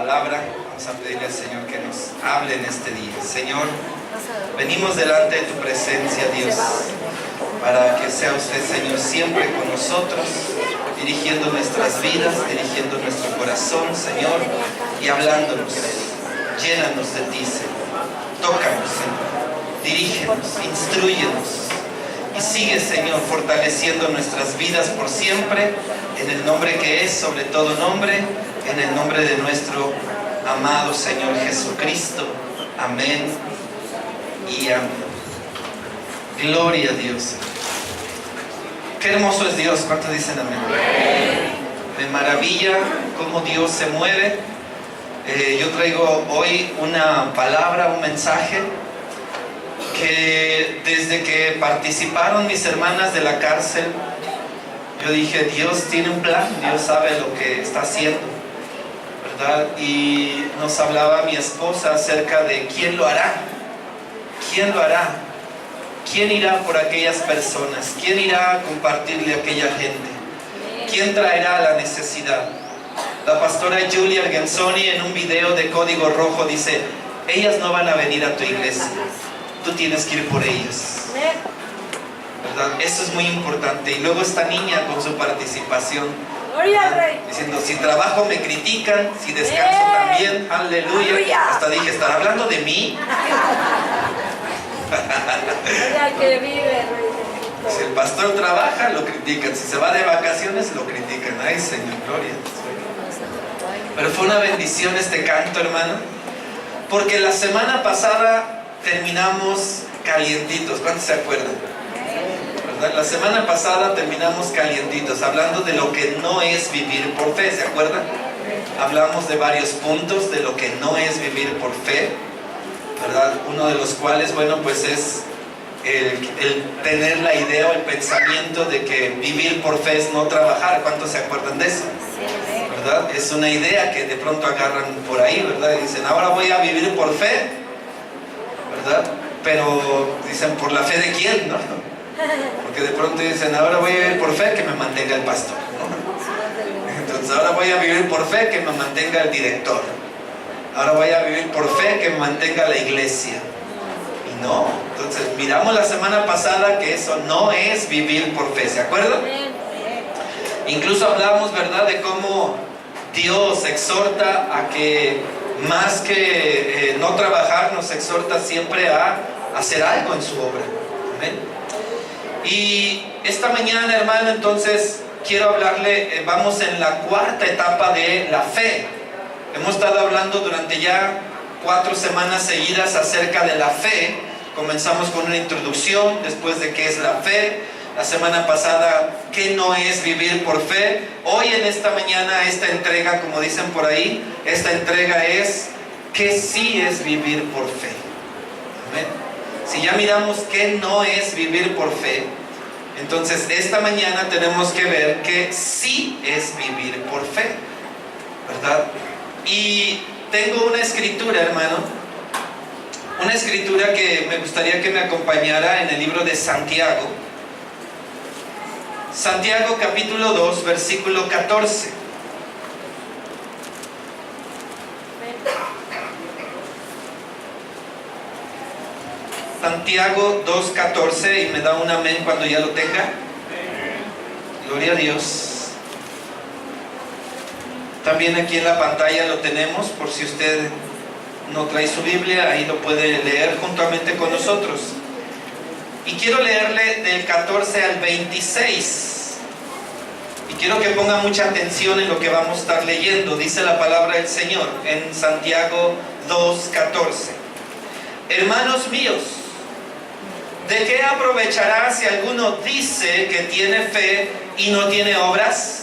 palabra. Vamos a pedirle al Señor que nos hable en este día. Señor, venimos delante de tu presencia, Dios, para que sea usted, Señor, siempre con nosotros, dirigiendo nuestras vidas, dirigiendo nuestro corazón, Señor, y hablándonos. Llénanos de ti, Señor. Tócanos, Señor. Dirígenos, instrúyenos. Y sigue, Señor, fortaleciendo nuestras vidas por siempre, en el nombre que es sobre todo nombre, en el nombre de nuestro amado Señor Jesucristo. Amén y amén. Gloria a Dios. Qué hermoso es Dios. ¿Cuántos dicen amén? Me maravilla cómo Dios se mueve. Yo traigo hoy una palabra, un mensaje que desde que participaron mis hermanas de la cárcel, yo dije, Dios tiene un plan, Dios sabe lo que está haciendo, ¿verdad? Y nos hablaba mi esposa acerca de quién lo hará, quién lo hará, quién irá por aquellas personas, quién irá a compartirle a aquella gente, quién traerá la necesidad. La pastora Julia Argenzoni en un video de Código Rojo dice, ellas no van a venir a tu iglesia, tú tienes que ir por ellas, ¿verdad? Eso es muy importante. Y luego esta niña con su participación, ¿verdad? Diciendo, si trabajo me critican, si descanso también, aleluya. Hasta dije, ¿estará hablando de mí? Si el pastor trabaja, lo critican. Si se va de vacaciones, lo critican. Ay, Señor, gloria. Pero fue una bendición este canto, hermano, porque la semana pasada terminamos calientitos. ¿Cuántos se acuerdan? ¿Verdad? La semana pasada terminamos calientitos, hablando de lo que no es vivir por fe. ¿Se acuerdan? Hablamos de varios puntos de lo que no es vivir por fe, ¿verdad? Uno de los cuales, bueno, pues es el tener la idea o el pensamiento de que vivir por fe es no trabajar. ¿Cuántos se acuerdan de eso? ¿Verdad? Es una idea que de pronto agarran por ahí, ¿verdad? Y dicen, ahora voy a vivir por fe, ¿verdad? Pero dicen, ¿por la fe de quién? ¿No? Porque de pronto dicen, ahora voy a vivir por fe, que me mantenga el pastor, ¿no? Entonces ahora voy a vivir por fe, que me mantenga el director. Ahora voy a vivir por fe, que me mantenga la iglesia. Y no, entonces miramos la semana pasada que eso no es vivir por fe, ¿se acuerdan? Incluso hablamos, ¿verdad?, de cómo Dios exhorta a que más que no trabajar, nos exhorta siempre a hacer algo en su obra. ¿Amén? Y esta mañana, hermano, entonces quiero hablarle, vamos en la cuarta etapa de la fe. Hemos estado hablando durante ya 4 semanas seguidas acerca de la fe. Comenzamos con una introducción, después de qué es la fe. La semana pasada, ¿qué no es vivir por fe? Hoy en esta mañana, esta entrega, como dicen por ahí, esta entrega es ¿qué sí es vivir por fe? ¿Amén? Si ya miramos qué no es vivir por fe, entonces esta mañana tenemos que ver qué sí es vivir por fe, ¿verdad? Y tengo una escritura, hermano, una escritura que me gustaría que me acompañara en el libro de Santiago. Santiago capítulo 2, versículo 14. Santiago 2:14, y me da un amén cuando ya lo tenga. Gloria a Dios. También aquí en la pantalla lo tenemos, por si usted no trae su Biblia, ahí lo puede leer juntamente con nosotros. Y quiero leerle del 14 al 26. Y quiero que ponga mucha atención en lo que vamos a estar leyendo. Dice la palabra del Señor en Santiago 2:14. Hermanos míos, ¿de qué aprovechará si alguno dice que tiene fe y no tiene obras?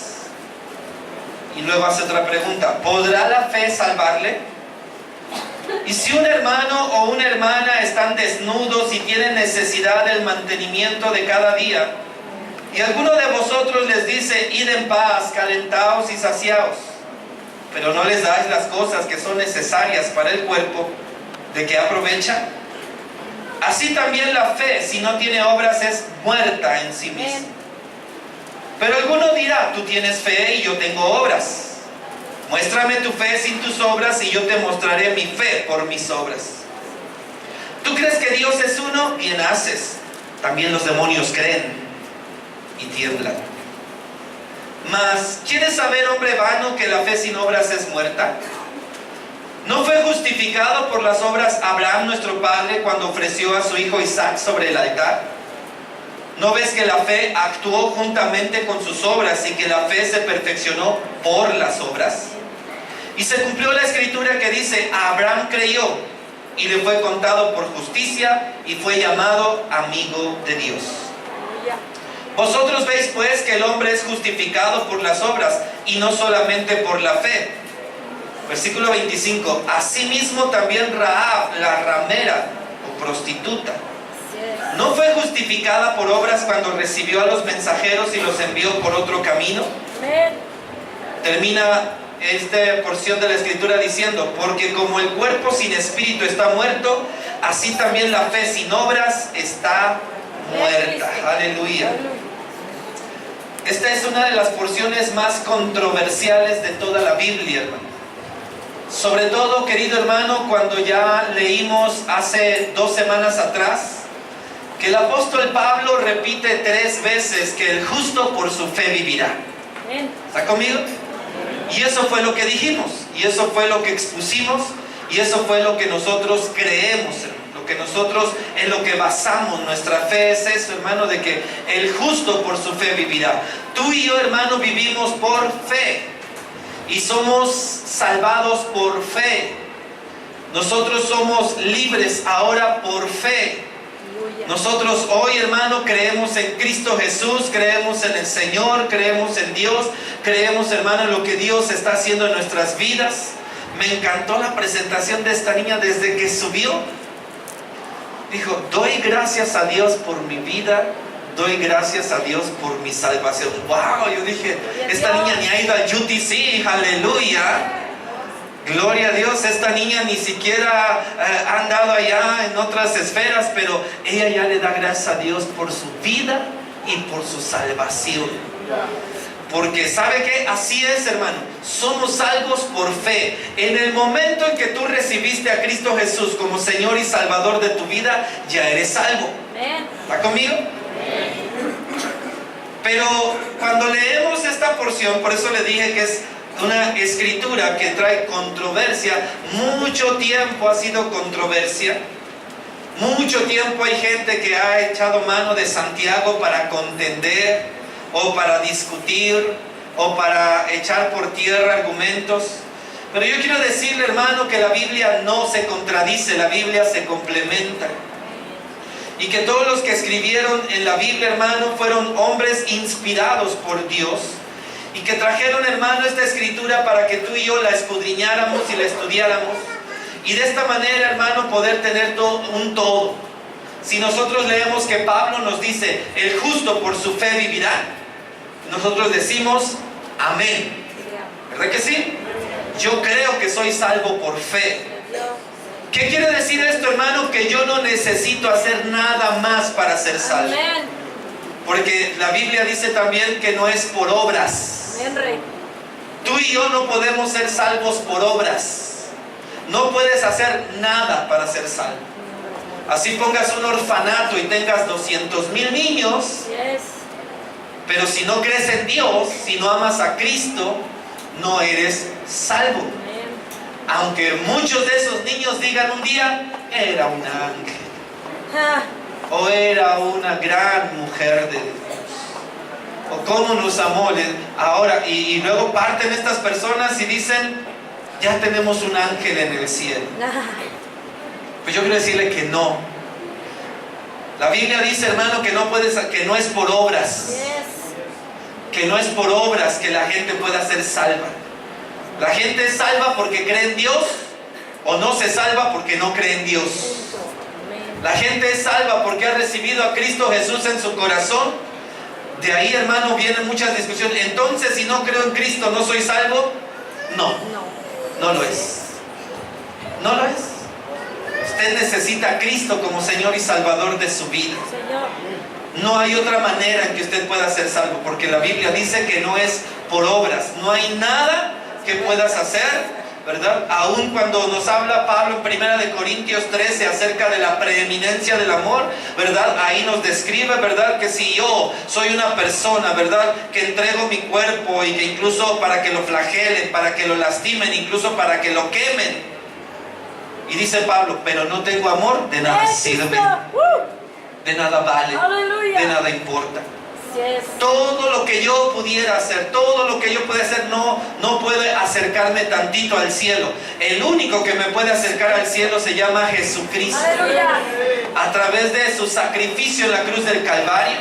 Y luego hace otra pregunta, ¿podrá la fe salvarle? Y si un hermano o una hermana están desnudos y tienen necesidad del mantenimiento de cada día, y alguno de vosotros les dice, id en paz, calentaos y saciaos, pero no les dais las cosas que son necesarias para el cuerpo, ¿de qué aprovecha? Así también la fe, si no tiene obras, es muerta en sí misma. Pero alguno dirá, tú tienes fe y yo tengo obras. Muéstrame tu fe sin tus obras y yo te mostraré mi fe por mis obras. ¿Tú crees que Dios es uno? Bien haces. También los demonios creen y tiemblan. Mas, ¿quieres saber, hombre vano, que la fe sin obras es muerta? ¿No fue justificado por las obras Abraham nuestro padre cuando ofreció a su hijo Isaac sobre el altar? ¿No ves que la fe actuó juntamente con sus obras y que la fe se perfeccionó por las obras? Y se cumplió la escritura que dice: Abraham creyó y le fue contado por justicia y fue llamado amigo de Dios. Vosotros veis pues que el hombre es justificado por las obras y no solamente por la fe. Versículo 25. Asimismo también Rahab, la ramera o prostituta, ¿no fue justificada por obras cuando recibió a los mensajeros y los envió por otro camino? Termina esta porción de la escritura diciendo: porque como el cuerpo sin espíritu está muerto, así también la fe sin obras está muerta. Aleluya. Esta es una de las porciones más controversiales de toda la Biblia, hermano. Sobre todo, querido hermano, cuando ya leímos hace 2 semanas atrás que el apóstol Pablo repite 3 veces que el justo por su fe vivirá. ¿Está conmigo? Y eso fue lo que dijimos, y eso fue lo que expusimos, y eso fue lo que nosotros creemos, lo que nosotros, en lo que basamos nuestra fe. Es eso, hermano, de que el justo por su fe vivirá. Tú y yo, hermano, vivimos por fe y somos salvados por fe. Nosotros somos libres ahora por fe. Nosotros hoy, hermano, creemos en Cristo Jesús, creemos en el Señor, creemos en Dios, creemos, hermano, en lo que Dios está haciendo en nuestras vidas. Me encantó la presentación de esta niña desde que subió. Dijo: doy gracias a Dios por mi vida, doy gracias a Dios por mi salvación. ¡Wow! Yo dije, esta niña ni ha ido al UTC, aleluya. Gloria a Dios, esta niña ni siquiera ha andado allá en otras esferas, pero ella ya le da gracias a Dios por su vida y por su salvación. Porque ¿sabe qué? Así es, hermano. Somos salvos por fe. En el momento en que tú recibiste a Cristo Jesús como Señor y Salvador de tu vida, ya eres salvo. ¿Está conmigo? Pero cuando leemos esta porción, por eso le dije que es una escritura que trae controversia. Mucho tiempo ha sido controversia. Mucho tiempo hay gente que ha echado mano de Santiago para contender, o para discutir, o para echar por tierra argumentos. Pero yo quiero decirle, hermano, que la Biblia no se contradice, la Biblia se complementa. Y que todos los que escribieron en la Biblia, hermano, fueron hombres inspirados por Dios. Y que trajeron, hermano, esta escritura para que tú y yo la escudriñáramos y la estudiáramos. Y de esta manera, hermano, poder tener un todo. Si nosotros leemos que Pablo nos dice: el justo por su fe vivirá, nosotros decimos amén. ¿Verdad que sí? Yo creo que soy salvo por fe. ¿Qué quiere decir esto, hermano? Que yo no necesito hacer nada más para ser salvo. Porque la Biblia dice también que no es por obras. Tú y yo no podemos ser salvos por obras. No puedes hacer nada para ser salvo. Así pongas un orfanato y tengas 200,000 niños, pero si no crees en Dios, si no amas a Cristo, no eres salvo. Aunque muchos de esos niños digan un día: era un ángel, o era una gran mujer de Dios, o cómo nos amó. Ahora, y luego parten estas personas y dicen: ya tenemos un ángel en el cielo. Pues yo quiero decirle que no. La Biblia dice, hermano, que no es por obras. Que no es por obras que la gente pueda ser salva. La gente es salva porque cree en Dios, o no se salva porque no cree en Dios. La gente es salva porque ha recibido a Cristo Jesús en su corazón. De ahí, hermano, vienen muchas discusiones. Entonces, si no creo en Cristo, ¿no soy salvo? No, no lo es. No lo es. Usted necesita a Cristo como Señor y Salvador de su vida. No hay otra manera en que usted pueda ser salvo, porque la Biblia dice que no es por obras. No hay nada que puedas hacer, ¿verdad? Aún cuando nos habla Pablo en 1 Corintios 13 acerca de la preeminencia del amor, ¿verdad? Ahí nos describe, ¿verdad? Que si yo soy una persona, ¿verdad? Que entrego mi cuerpo y que incluso para que lo flagelen, para que lo lastimen, incluso para que lo quemen. Y dice Pablo, pero no tengo amor, de nada sirve, de nada vale, de nada importa. Todo lo que yo pudiera hacer, todo lo que yo pueda hacer no puede acercarme tantito al cielo. El único que me puede acercar al cielo se llama Jesucristo. A través de su sacrificio en la cruz del Calvario,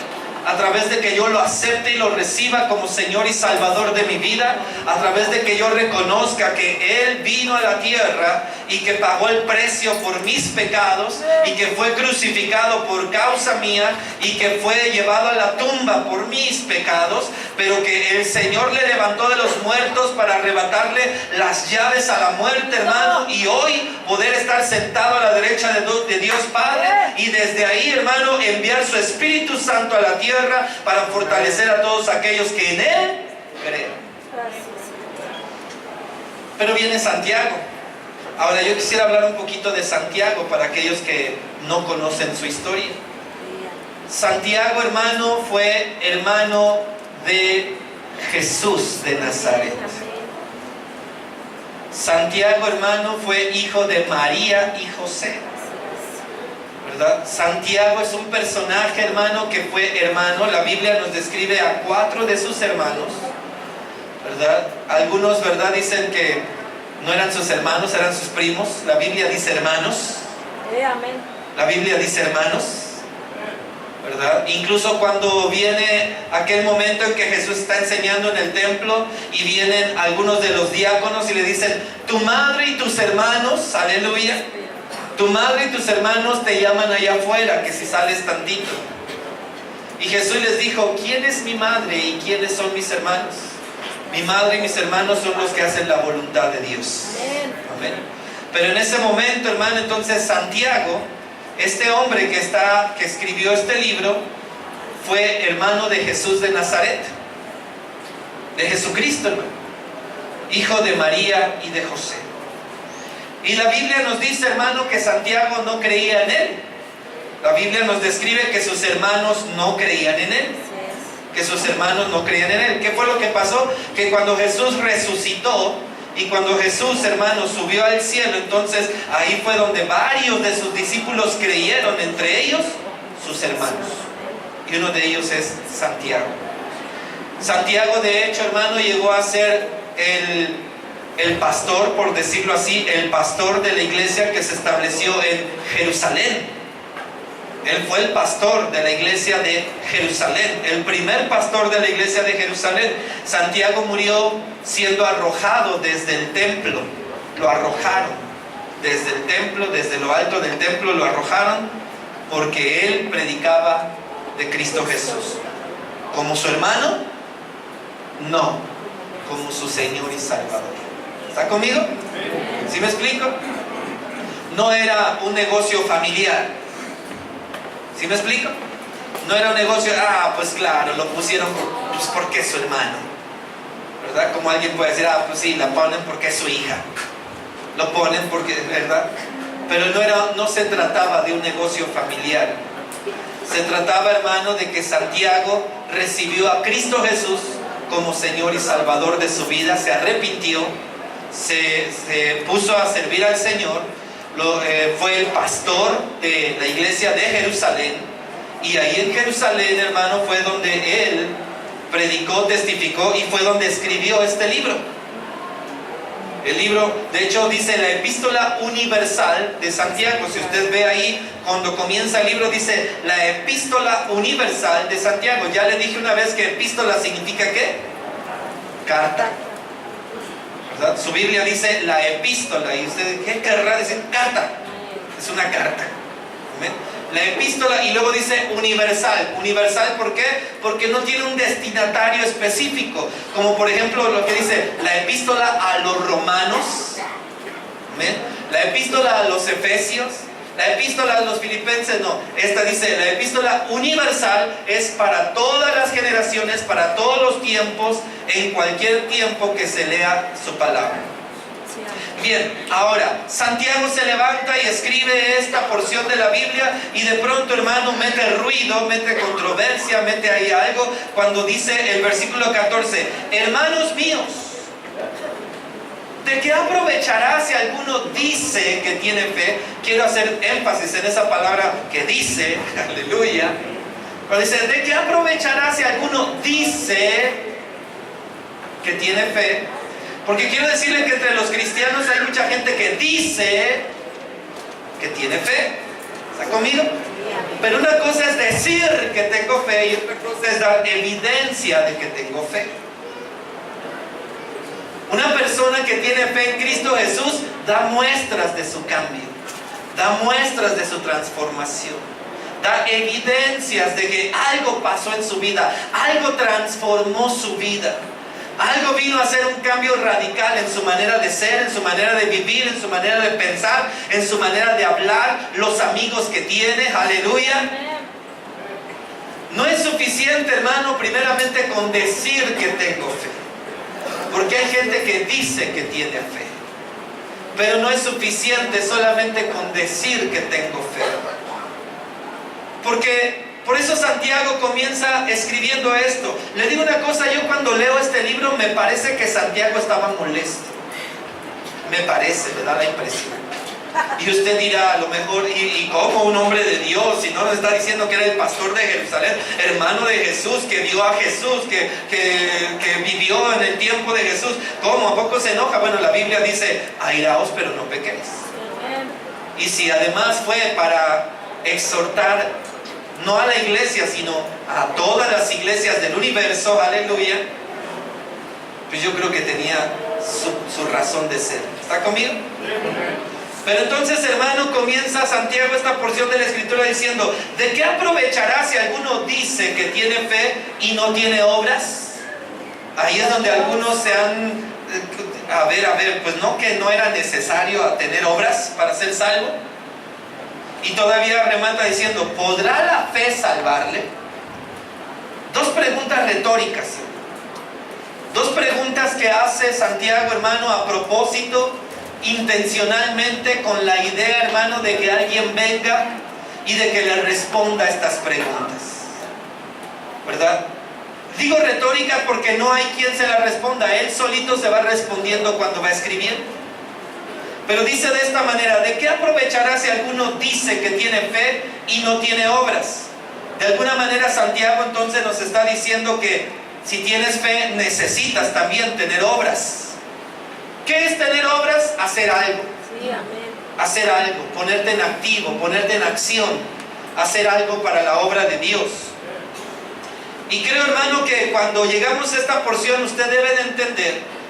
a través de que yo lo acepte y lo reciba como Señor y Salvador de mi vida, a través de que yo reconozca que Él vino a la tierra y que pagó el precio por mis pecados y que fue crucificado por causa mía y que fue llevado a la tumba por mis pecados, pero que el Señor le levantó de los muertos para arrebatarle las llaves a la muerte, hermano, y hoy poder estar sentado a la derecha de Dios Padre y desde ahí, hermano, enviar su Espíritu Santo a la tierra para fortalecer a todos aquellos que en Él creen. Pero viene Santiago. Ahora yo quisiera hablar un poquito de Santiago para aquellos que no conocen su historia. Santiago, hermano, fue hermano de Jesús de Nazaret. Santiago, hermano, fue hijo de María y José, ¿verdad? Santiago es un personaje, hermano, que fue hermano. La Biblia nos describe a 4 de sus hermanos, ¿verdad? Algunos, ¿verdad?, dicen que no eran sus hermanos, eran sus primos. La Biblia dice hermanos. Amén. La Biblia dice hermanos, ¿verdad? Incluso cuando viene aquel momento en que Jesús está enseñando en el templo y vienen algunos de los diáconos y le dicen, tu madre y tus hermanos, aleluya, tu madre y tus hermanos te llaman allá afuera, que si sales tantito. Y Jesús les dijo, ¿quién es mi madre y quiénes son mis hermanos? Mi madre y mis hermanos son los que hacen la voluntad de Dios. Amén. Pero en ese momento, hermano, entonces Santiago, este hombre que escribió este libro, fue hermano de Jesús de Nazaret, de Jesucristo, hermano, hijo de María y de José. Y la Biblia nos dice, hermano, que Santiago no creía en él. La Biblia nos describe que sus hermanos no creían en él. Que sus hermanos no creían en él. ¿Qué fue lo que pasó? Que cuando Jesús resucitó y cuando Jesús, hermano, subió al cielo, entonces ahí fue donde varios de sus discípulos creyeron, entre ellos sus hermanos. Y uno de ellos es Santiago. Santiago, de hecho, hermano, llegó a ser el pastor, por decirlo así, el pastor de la iglesia que se estableció en Jerusalén. Él fue el pastor de la iglesia de Jerusalén, el primer pastor de la iglesia de Jerusalén. Santiago murió siendo arrojado desde el templo. Lo arrojaron desde el templo, desde lo alto del templo lo arrojaron, porque él predicaba de Cristo Jesús. ¿Como su hermano? No, como su Señor y Salvador. ¿Está conmigo? ¿Sí me explico? No era un negocio familiar. ¿Sí me explico? No era un negocio, pues claro, lo pusieron pues porque es su hermano, ¿verdad? Como alguien puede decir, pues sí, la ponen porque es su hija. Lo ponen porque, ¿verdad? Pero no se trataba de un negocio familiar. Se trataba, hermano, de que Santiago recibió a Cristo Jesús como Señor y Salvador de su vida, se arrepintió, se puso a servir al Señor. Fue el pastor de la iglesia de Jerusalén, y ahí en Jerusalén, hermano, fue donde él predicó, testificó y fue donde escribió este libro. El libro, de hecho, dice la Epístola Universal de Santiago. Si usted ve ahí, cuando comienza el libro, dice la Epístola Universal de Santiago. Ya le dije una vez que epístola significa ¿qué? Carta. ¿Verdad? Su Biblia dice la epístola, y usted, ¿qué querrá decir? Carta. Es una carta. ¿Amén? La epístola, y luego dice universal. Universal, ¿por qué? Porque no tiene un destinatario específico, como por ejemplo lo que dice la epístola a los romanos, ¿amén?, la epístola a los efesios, La epístola a los filipenses no. Esta dice, la epístola universal es para todas las generaciones, para todos los tiempos, en cualquier tiempo que se lea su palabra. Bien, ahora, Santiago se levanta y escribe esta porción de la Biblia y de pronto, hermano, mete ruido, mete controversia, mete ahí algo cuando dice el versículo 14, hermanos míos, ¿de qué aprovechará si alguno dice que tiene fe? Quiero hacer énfasis en esa palabra que dice, aleluya. Cuando dice, ¿de qué aprovechará si alguno dice que tiene fe? Porque quiero decirle que entre los cristianos hay mucha gente que dice que tiene fe. ¿Está conmigo? Pero una cosa es decir que tengo fe y otra cosa es dar evidencia de que tengo fe. Una persona que tiene fe en Cristo Jesús da muestras de su cambio, da muestras de su transformación, da evidencias de que algo pasó en su vida, algo transformó su vida. Algo vino a hacer un cambio radical en su manera de ser, en su manera de vivir, en su manera de pensar, en su manera de hablar, los amigos que tiene, aleluya. No es suficiente, hermano, primeramente con decir que tengo fe. Porque hay gente que dice que tiene fe. Pero no es suficiente solamente con decir que tengo fe. Porque por eso Santiago comienza escribiendo esto. Le digo una cosa, yo cuando leo este libro me parece que Santiago estaba molesto. Me parece, me da la impresión. Y usted dirá, a lo mejor, ¿y cómo un hombre de Dios? Si no nos está diciendo que era el pastor de Jerusalén, hermano de Jesús, que vio a Jesús, que vivió en el tiempo de Jesús. ¿Cómo? ¿A poco se enoja? Bueno, la Biblia dice, airaos, pero no pequéis. Y si además fue para exhortar no a la iglesia, sino a todas las iglesias del universo, aleluya, pues yo creo que tenía su razón de ser. ¿Está conmigo? Pero entonces, hermano, comienza Santiago esta porción de la Escritura diciendo, ¿de qué aprovechará si alguno dice que tiene fe y no tiene obras? Ahí es donde algunos se han, a ver, pues no, que no era necesario tener obras para ser salvo. Y todavía remata diciendo, ¿podrá la fe salvarle? Dos preguntas retóricas. Dos preguntas que hace Santiago, hermano, a propósito, intencionalmente, con la idea, hermano, de que alguien venga y de que le responda a estas preguntas. ¿Verdad? Digo retórica porque no hay quien se la responda. Él solito se va respondiendo cuando va escribiendo. Pero dice de esta manera, ¿de qué aprovechará si alguno dice que tiene fe y no tiene obras? De alguna manera Santiago entonces nos está diciendo que si tienes fe necesitas también tener obras. ¿Qué es tener obras? Hacer algo. Sí, amén. Hacer algo, ponerte en activo, ponerte en acción, hacer algo para la obra de Dios. Y creo, hermano, que cuando llegamos a esta porción usted debe de entender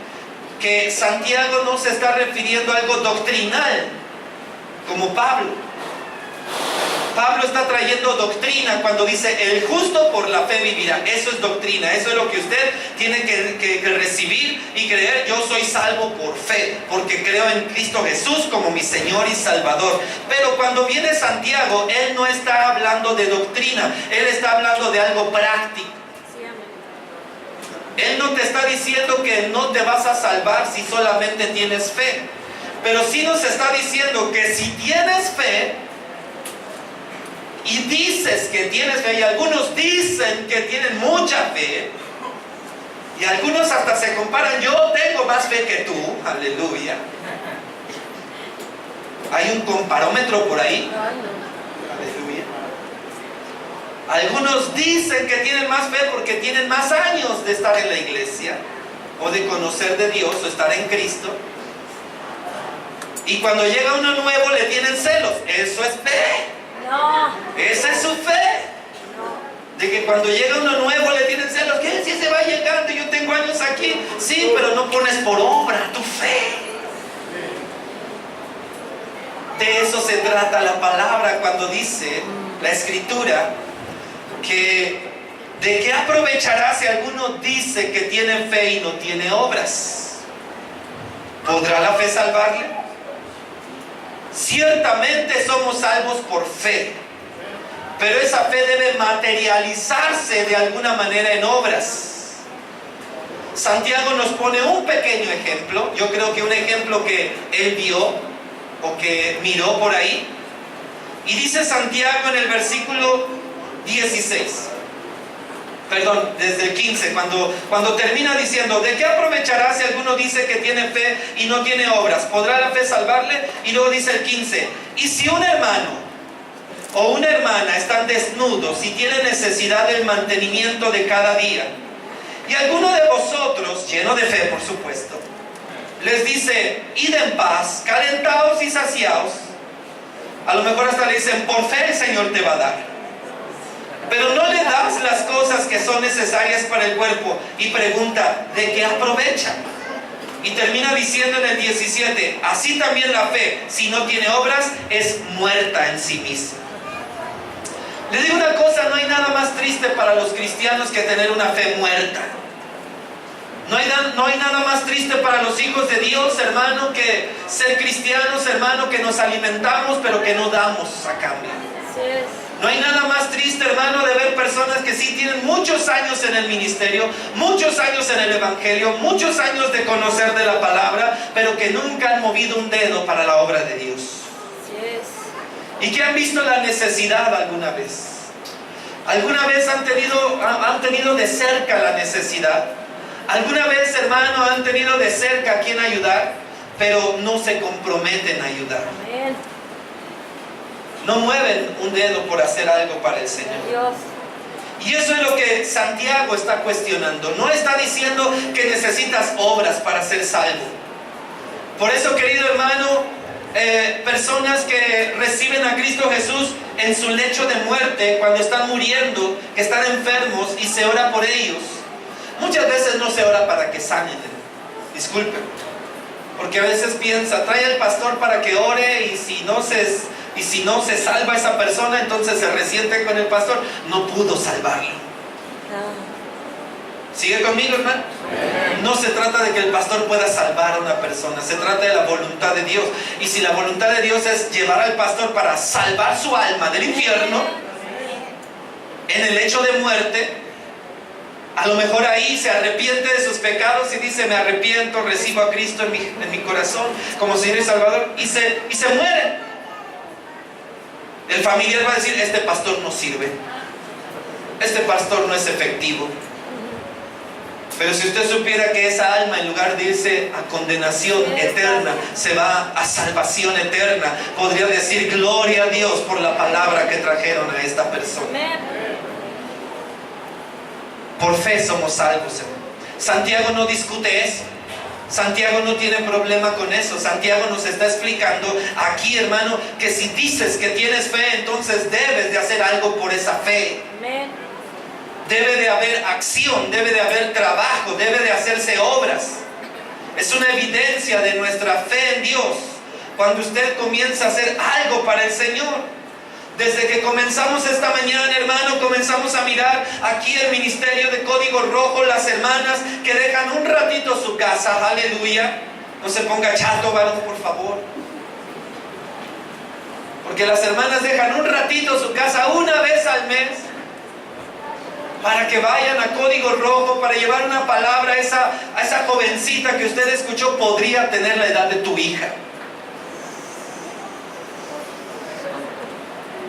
que Santiago no se está refiriendo a algo doctrinal, como Pablo. Pablo está trayendo doctrina cuando dice, el justo por la fe vivirá. Eso es doctrina, eso es lo que usted tiene que recibir y creer. Yo soy salvo por fe, porque creo en Cristo Jesús como mi Señor y Salvador. Pero cuando viene Santiago, él no está hablando de doctrina, él está hablando de algo práctico. Él no te está diciendo que no te vas a salvar si solamente tienes fe. Pero sí nos está diciendo que si tienes fe y dices que tienes fe, y algunos dicen que tienen mucha fe, y algunos hasta se comparan, yo tengo más fe que tú, aleluya. Hay un comparómetro por ahí. Aleluya. Algunos dicen que tienen más fe porque tienen más años de estar en la iglesia o de conocer de Dios o estar en Cristo. Y cuando llega uno nuevo le tienen celos. Eso es fe. No. Esa es su fe. De que cuando llega uno nuevo le tienen celos. ¿Qué? Si se va llegando, yo tengo años aquí. Sí, pero no pones por obra tu fe. De eso se trata la palabra cuando dice la Escritura que ¿de qué aprovechará si alguno dice que tiene fe y no tiene obras? ¿Podrá la fe salvarle? Ciertamente somos salvos por fe, pero esa fe debe materializarse de alguna manera en obras. Santiago nos pone un pequeño ejemplo, yo creo que un ejemplo que él vio o que miró por ahí, y dice Santiago en el versículo 16, perdón, desde el 15, cuando termina diciendo: ¿de qué aprovechará si alguno dice que tiene fe y no tiene obras? ¿Podrá la fe salvarle? Y luego dice el 15: y si un hermano o una hermana están desnudos y tienen necesidad del mantenimiento de cada día, y alguno de vosotros, lleno de fe por supuesto, les dice: id en paz, calentaos y saciaos, a lo mejor hasta le dicen: por fe el Señor te va a dar, pero no le das las cosas que son necesarias para el cuerpo, y pregunta: ¿de qué aprovecha? Y termina diciendo en el 17: así también la fe, si no tiene obras, es muerta en sí misma. Le digo una cosa: no hay nada más triste para los cristianos que tener una fe muerta. No hay nada más triste para los hijos de Dios, hermano, que ser cristianos, hermano, que nos alimentamos pero que no damos a cambio. No hay nada más triste, hermano, de ver personas que sí tienen muchos años en el ministerio, muchos años en el evangelio, muchos años de conocer de la palabra, pero que nunca han movido un dedo para la obra de Dios. ¿Y que han visto la necesidad alguna vez? ¿Alguna vez han tenido de cerca la necesidad? ¿Alguna vez, hermano, han tenido de cerca a quien ayudar, pero no se comprometen a ayudar? Amén. No mueven un dedo por hacer algo para el Señor. Dios. Y eso es lo que Santiago está cuestionando. No está diciendo que necesitas obras para ser salvo. Por eso, querido hermano, personas que reciben a Cristo Jesús en su lecho de muerte, cuando están muriendo, que están enfermos y se ora por ellos, muchas veces no se ora para que sanen. Disculpen, porque a veces piensa: trae al pastor para que ore, y si no se salva esa persona, entonces se resiente con el pastor. No pudo salvarlo. ¿Sigue conmigo, hermano? No se trata de que el pastor pueda salvar a una persona, se trata de la voluntad de Dios. Y si la voluntad de Dios es llevar al pastor para salvar su alma del infierno, en el hecho de muerte, a lo mejor ahí se arrepiente de sus pecados y dice: me arrepiento, recibo a Cristo en mi corazón como Señor y Salvador, y se muere. El familiar va a decir: este pastor no sirve, este pastor no es efectivo. Pero si usted supiera que esa alma, en lugar de irse a condenación eterna, se va a salvación eterna, podría decir: gloria a Dios por la palabra que trajeron a esta persona. Por fe somos salvos, hermano. Santiago no discute eso. Santiago no tiene problema con eso. Santiago nos está explicando aquí, hermano, que si dices que tienes fe, entonces debes de hacer algo por esa fe. Amén. Debe de haber acción, debe de haber trabajo, debe de hacerse obras. Es una evidencia de nuestra fe en Dios cuando usted comienza a hacer algo para el Señor. Desde que comenzamos esta mañana, hermano, comenzamos a mirar aquí el ministerio de Código Rojo, las hermanas que dejan un ratito su casa. Aleluya. No se ponga chato, varón, por favor. Porque las hermanas dejan un ratito su casa una vez al mes para que vayan a Código Rojo, para llevar una palabra a esa jovencita que usted escuchó podría tener la edad de tu hija.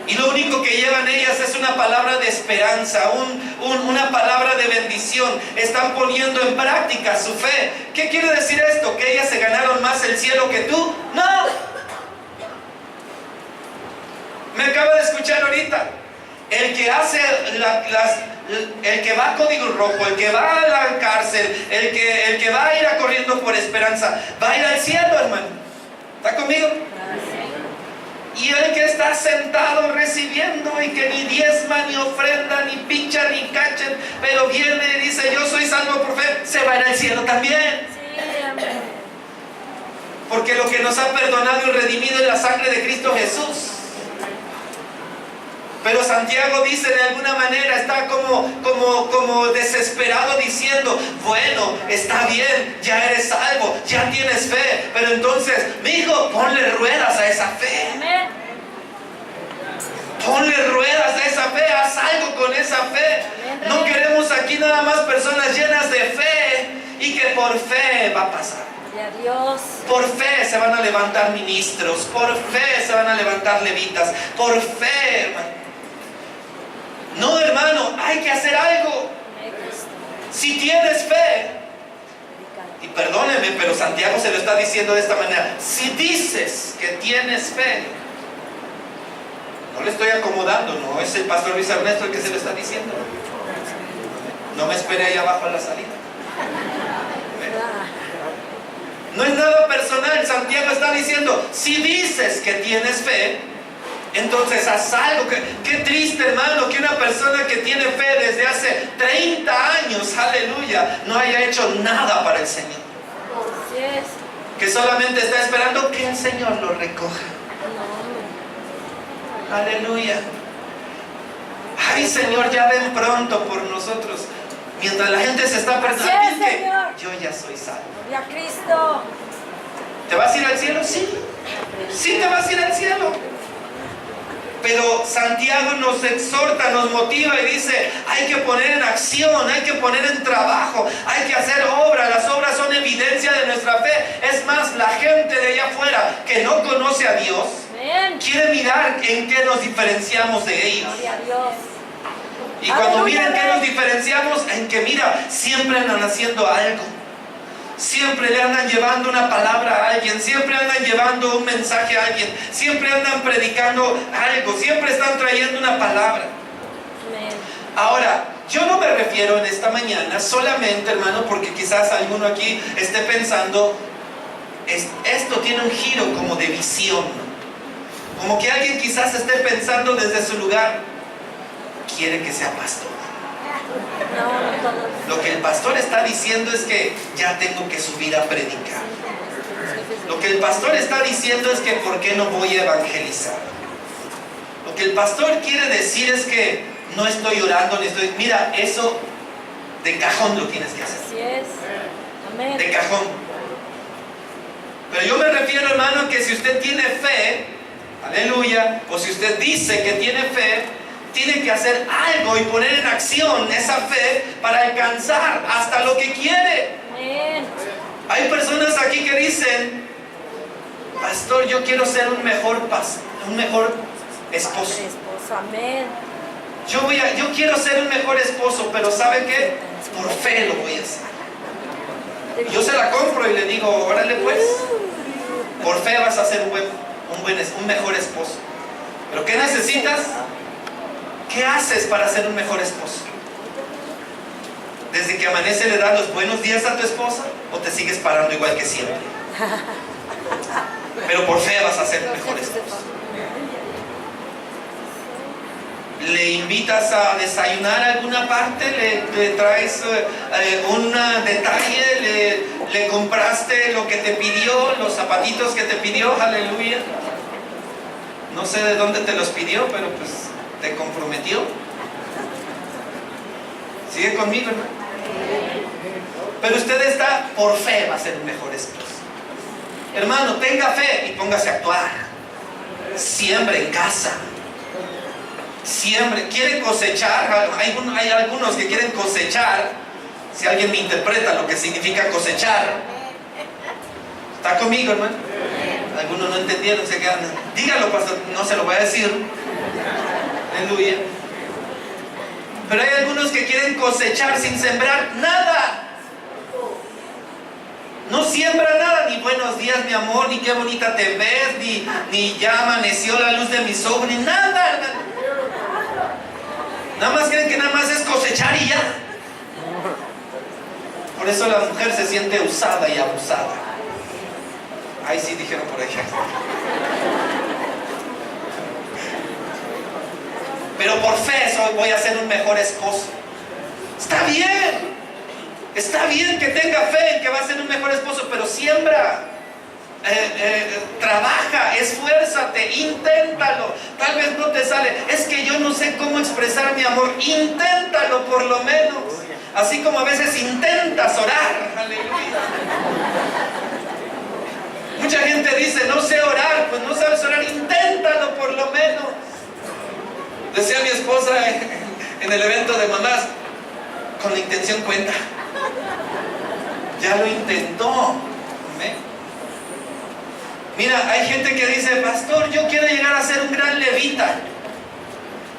Y lo único que llevan ellas es una palabra de esperanza, una palabra de bendición. Están poniendo en práctica su fe. ¿Qué quiere decir esto? ¿Que ellas se ganaron más el cielo que tú? No. Me acaba de escuchar ahorita. El que hace el que va a Código Rojo, el que va a la cárcel, el que va a ir a corriendo por esperanza, va a ir al cielo, hermano. ¿Está conmigo? Y el que está sentado recibiendo y que ni diezma, ni ofrenda, ni pincha, ni cachen, pero viene y dice: yo soy salvo por fe, se va a ir al cielo también. Sí, amén. Porque lo que nos ha perdonado y redimido es la sangre de Cristo Jesús. Pero Santiago dice, de alguna manera, está como desesperado diciendo: bueno, está bien, ya eres salvo, ya tienes fe, pero entonces, mi hijo, ponle ruedas a esa esa fe. Amén. Ponle ruedas a esa fe, haz algo con esa fe. No queremos aquí nada más personas llenas de fe y que por fe va a pasar. Gloria a Dios. Por fe se van a levantar ministros, por fe se van a levantar levitas, por fe, hermano. No, hermano, hay que hacer algo. Si tienes fe, y perdóneme, pero Santiago se lo está diciendo de esta manera: si dices que tienes fe, no le estoy acomodando, no es el pastor Luis Ernesto el que se lo está diciendo. No me espere ahí abajo a la salida. No es nada personal. Santiago está diciendo: si dices que tienes fe, entonces haz algo. Qué triste, hermano, que una persona que tiene fe desde hace 30 años, aleluya, no haya hecho nada para el Señor. Así es. Que solamente está esperando que el Señor lo recoja. Aleluya. Ay, Señor, ya ven pronto por nosotros. Mientras la gente se está perdiendo, yo ya soy salvo. Gloria a Cristo. ¿Te vas a ir al cielo? Sí. Sí te vas a ir al cielo. Pero Santiago nos exhorta, nos motiva y dice: hay que poner en acción, hay que poner en trabajo, hay que hacer obra. Las obras son evidencia de nuestra fe. Es más, la gente de allá afuera que no conoce a Dios quiere mirar en qué nos diferenciamos de ellos. Gloria a Dios. Y cuando miren qué nos diferenciamos, en que mira, siempre andan haciendo algo. Siempre le andan llevando una palabra a alguien, siempre andan llevando un mensaje a alguien, siempre andan predicando algo, siempre están trayendo una palabra. Ahora, yo no me refiero en esta mañana solamente, hermano, porque quizás alguno aquí esté pensando, esto tiene un giro como de visión, ¿no? Como que alguien quizás esté pensando desde su lugar, quiere que sea pastor. Lo que el pastor está diciendo es que ya tengo que subir a predicar. Lo que el pastor está diciendo es que ¿por qué no voy a evangelizar? Lo que el pastor quiere decir es que no estoy orando, ni estoy... Mira, eso de cajón lo tienes que hacer. Así es. Amén. De cajón. Pero yo me refiero, hermano, que si usted tiene fe, aleluya, o si usted dice que tiene fe, tiene que hacer algo y poner en acción esa fe para alcanzar hasta lo que quiere. Amén. Hay personas aquí que dicen: pastor, yo quiero ser un mejor esposo. Amén. Yo quiero ser un mejor esposo, pero ¿sabe qué? Por fe lo voy a hacer. Yo se la compro y le digo: órale pues, por fe vas a ser un mejor esposo. ¿Pero qué necesitas? ¿Qué haces para ser un mejor esposo? ¿Desde que amanece le das los buenos días a tu esposa o te sigues parando igual que siempre? Pero por fe vas a ser un mejor esposo. ¿Le invitas a desayunar a alguna parte? ¿Le traes un detalle? ¿Le compraste lo que te pidió? ¿Los zapatitos que te pidió? Aleluya. No sé de dónde te los pidió, pero pues te comprometió. Sigue conmigo, hermano. Pero usted está por fe, va a ser un mejor esposo. Hermano, tenga fe y póngase a actuar. Siembre en casa. Siembre. ¿Quiere cosechar? Hay algunos que quieren cosechar. Si alguien me interpreta lo que significa cosechar. ¿Está conmigo, hermano? Algunos no entendieron, se quedan. Dígalo, pastor, no se lo voy a decir. Aleluya. Pero hay algunos que quieren cosechar sin sembrar nada. No siembra nada, ni buenos días, mi amor, ni qué bonita te ves, ni ya amaneció la luz de mis ojos, ni nada, hermano. Nada más creen que nada más es cosechar y ya. Por eso la mujer se siente usada y abusada. Ay, sí, dijeron por ahí. Pero por fe voy a ser un mejor esposo. Está bien. Está bien que tenga fe en que va a ser un mejor esposo, pero siembra. Trabaja, esfuérzate, inténtalo. Tal vez no te sale. Es que yo no sé cómo expresar mi amor. Inténtalo por lo menos. Así como a veces intentas orar. Aleluya. Mucha gente dice: no sé orar. Pues no sabes orar el evento de mamás, con la intención cuenta. Ya lo intentó. ¿Amén? Mira, hay gente que dice, pastor, yo quiero llegar a ser un gran levita.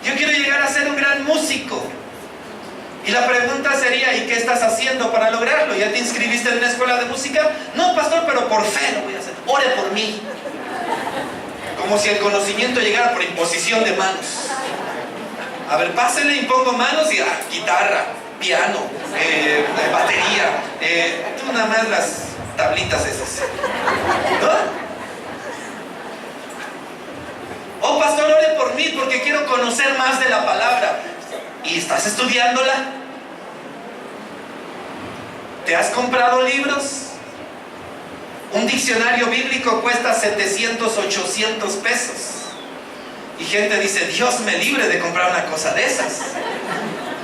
Yo quiero llegar a ser un gran músico. Y la pregunta sería, ¿y qué estás haciendo para lograrlo? ¿Ya te inscribiste en una escuela de música? No, pastor, pero por fe lo voy a hacer. Ore por mí. Como si el conocimiento llegara por imposición de manos. A ver, pásenle, impongo manos y guitarra, piano, batería, tú nada más las tablitas esas, ¿no? Oh, pastor, ore por mí porque quiero conocer más de la palabra. ¿Y estás estudiándola? ¿Te has comprado libros? Un diccionario bíblico cuesta 700, 800 pesos. Y gente dice, Dios me libre de comprar una cosa de esas.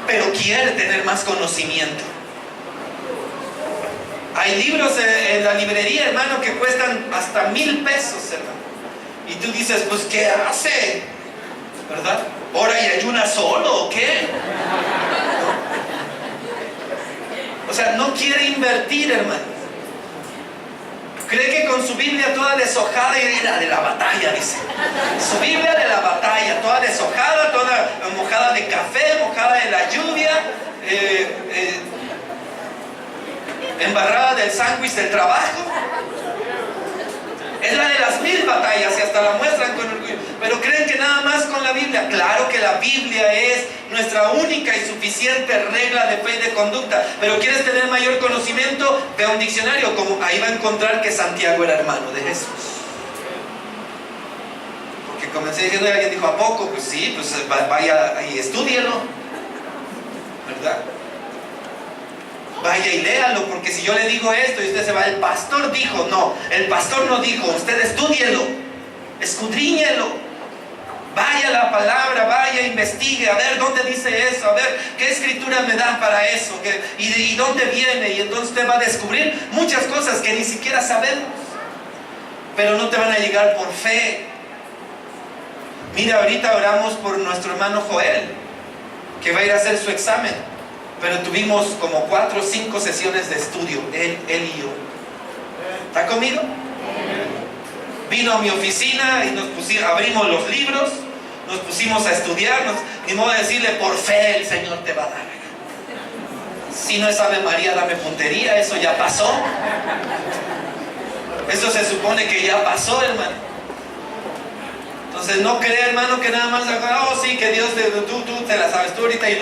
Pero quiere tener más conocimiento. Hay libros en la librería, hermano, que cuestan hasta 1000 pesos, hermano. Y tú dices, pues, ¿qué hace? ¿Verdad? ¿Ora y ayuna solo o qué? O sea, no quiere invertir, hermano. Cree que con su Biblia toda deshojada y la de la batalla, dice. Su Biblia de la batalla, toda deshojada, toda mojada de café, mojada de la lluvia, embarrada del sándwich del trabajo. Es la de las 1000 batallas y hasta la muestran con orgullo. Pero creen que nada más con la Biblia. Claro que la Biblia es nuestra única y suficiente regla de fe y de conducta. Pero quieres tener mayor conocimiento, ve a un diccionario. Como ahí va a encontrar que Santiago era hermano de Jesús. Porque comencé diciendo y alguien dijo, ¿a poco? Pues sí, pues vaya y estúdielo, ¿verdad? Vaya y léalo, porque si yo le digo esto y usted se va, el pastor dijo, no, el pastor no dijo, usted estúdielo, escudriñelo, vaya a la palabra, vaya, investigue, a ver dónde dice eso, a ver qué escritura me da para eso, y dónde viene, y entonces usted va a descubrir muchas cosas que ni siquiera sabemos, pero no te van a llegar por fe. Mira, ahorita oramos por nuestro hermano Joel, que va a ir a hacer su examen. Pero tuvimos como 4 o 5 sesiones de estudio, él y yo. ¿Está conmigo? Vino a mi oficina y abrimos los libros, nos pusimos a estudiar, ni modo de decirle, por fe el Señor te va a dar. Si no es Ave María, dame puntería, eso ya pasó. Eso se supone que ya pasó, hermano. Entonces no cree, hermano, que nada más, oh sí, que Dios, tú te la sabes tú ahorita y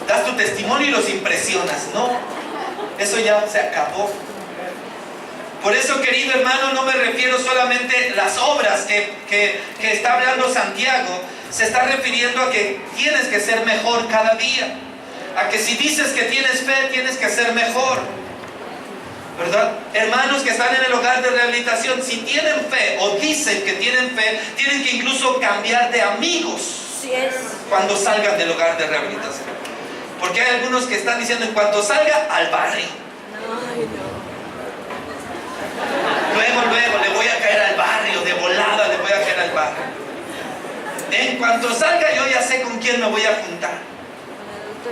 das tu testimonio y los impresionas. No, eso ya se acabó. Por eso, querido hermano, no me refiero solamente a las obras que está hablando Santiago. Se está refiriendo a que tienes que ser mejor cada día. A que si dices que tienes fe, tienes que ser mejor, ¿verdad? Hermanos que están en el hogar de rehabilitación, si tienen fe o dicen que tienen fe, tienen que incluso cambiar de amigos cuando salgan del hogar de rehabilitación. Porque hay algunos que están diciendo, en cuanto salga, al barrio. Luego le voy a caer al barrio, de volada le voy a caer al barrio. En cuanto salga, yo ya sé con quién me voy a juntar.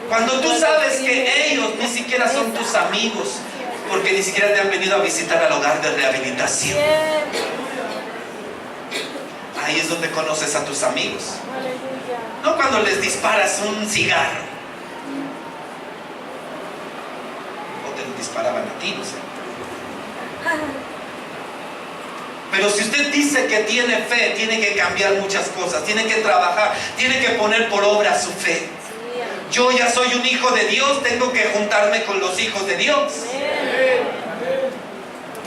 Cuando tú sabes que ellos ni siquiera son tus amigos, porque ni siquiera te han venido a visitar al hogar de rehabilitación. Ahí es donde conoces a tus amigos. No cuando les disparas un cigarro. Disparaban a ti, no sé. Pero si usted dice que tiene fe, tiene que cambiar muchas cosas, tiene que trabajar, tiene que poner por obra su fe. Yo ya soy un hijo de Dios, tengo que juntarme con los hijos de Dios.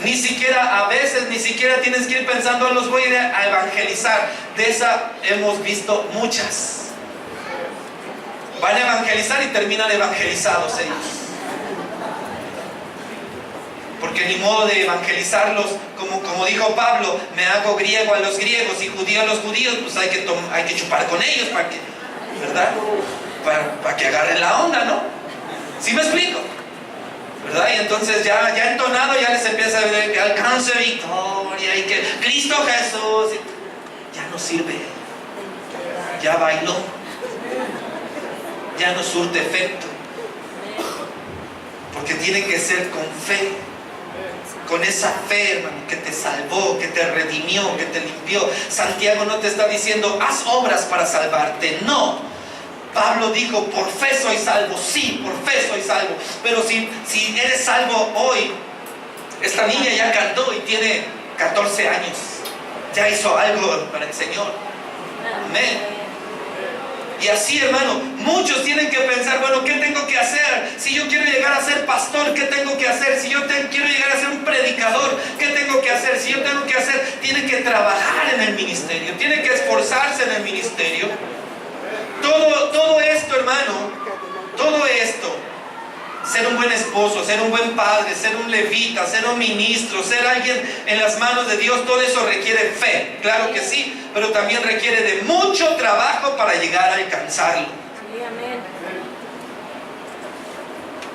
Ni siquiera, a veces, ni siquiera tienes que ir pensando, los voy a ir a evangelizar. De esa hemos visto muchas. Van a evangelizar y terminan evangelizados ellos. Porque ni modo de evangelizarlos, como dijo Pablo, me hago griego a los griegos y judío a los judíos, pues hay que chupar con ellos para que, ¿verdad? Para que agarren la onda, ¿no? ¿Sí me explico? ¿Verdad? Y entonces ya entonado ya les empieza a ver que alcance victoria y que Cristo Jesús, ya no sirve, ya bailó. ya no surte efecto. Porque tiene que ser con fe. Con esa fe, hermano, que te salvó, que te redimió, que te limpió. Santiago no te está diciendo, haz obras para salvarte. No. Pablo dijo, por fe soy salvo. Sí, por fe soy salvo. Pero si eres salvo hoy, esta niña ya cantó y tiene 14 años. Ya hizo algo para el Señor. Amén. Y así, hermano, muchos tienen que pensar, bueno, ¿qué tengo que hacer? Si yo quiero llegar a ser pastor, ¿qué tengo que hacer? Si yo quiero llegar a ser un predicador, ¿qué tengo que hacer? Si yo tengo que hacer, tiene que trabajar en el ministerio, tiene que esforzarse en el ministerio. Todo esto, hermano, todo esto, ser un buen esposo, ser un buen padre, ser un levita, ser un ministro, ser alguien en las manos de Dios, todo eso requiere fe, claro que sí, pero también requiere de mucho trabajo para llegar a alcanzarlo. Sí, amén.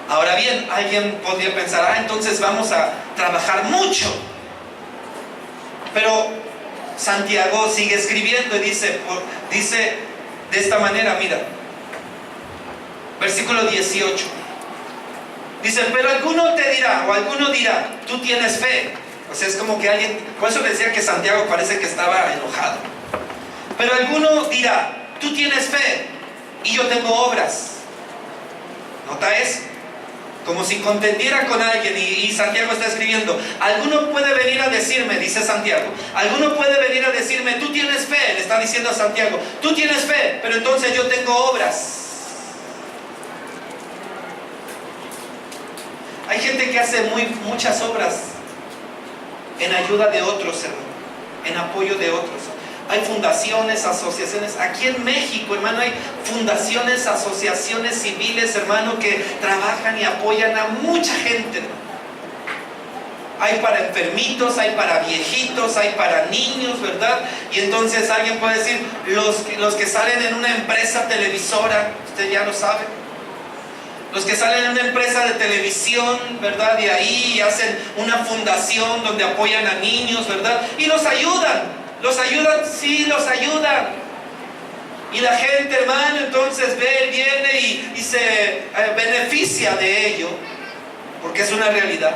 Ahora bien, alguien podría pensar, entonces vamos a trabajar mucho. Pero Santiago sigue escribiendo y dice de esta manera, mira, versículo 18. Dice, pero alguno te dirá, o alguno dirá, tú tienes fe. O sea, es como que alguien, por eso le decía que Santiago parece que estaba enojado. Pero alguno dirá, tú tienes fe y yo tengo obras. ¿Nota eso? Como si contendiera con alguien, y Santiago está escribiendo, alguno puede venir a decirme, dice Santiago, alguno puede venir a decirme, tú tienes fe, le está diciendo a Santiago, tú tienes fe, pero entonces yo tengo obras. Hay gente que hace muchas obras en ayuda de otros, hermano, en apoyo de otros. Hay fundaciones, asociaciones. Aquí en México, hermano, hay fundaciones, asociaciones civiles, hermano, que trabajan y apoyan a mucha gente, hermano. Hay para enfermitos, hay para viejitos, hay para niños, ¿verdad? Y entonces alguien puede decir, los que salen en una empresa televisora, usted ya lo sabe. Los que salen en una empresa de televisión, ¿verdad? De ahí hacen una fundación donde apoyan a niños, ¿verdad? Y los ayudan. ¿Los ayudan? Sí, los ayudan. Y la gente, hermano, entonces viene y se beneficia de ello, porque es una realidad.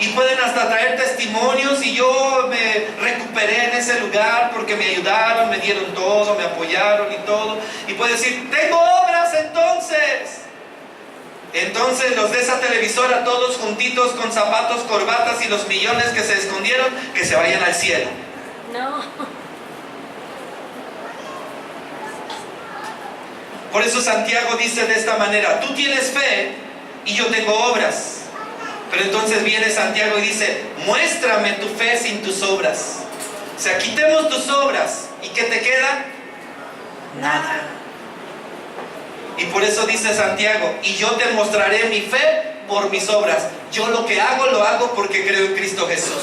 Y pueden hasta traer testimonios, y yo me recuperé en ese lugar porque me ayudaron, me dieron todo, me apoyaron y todo. Y puede decir, tengo obras entonces. Entonces los de esa televisora, todos juntitos con zapatos, corbatas y los millones que se escondieron, que se vayan al cielo. No. Por eso Santiago dice de esta manera, tú tienes fe y yo tengo obras. Pero entonces viene Santiago y dice, muéstrame tu fe sin tus obras. O sea, quitemos tus obras, ¿y qué te queda? Nada. Y por eso dice Santiago, y yo te mostraré mi fe por mis obras. Yo lo que hago, lo hago porque creo en Cristo Jesús.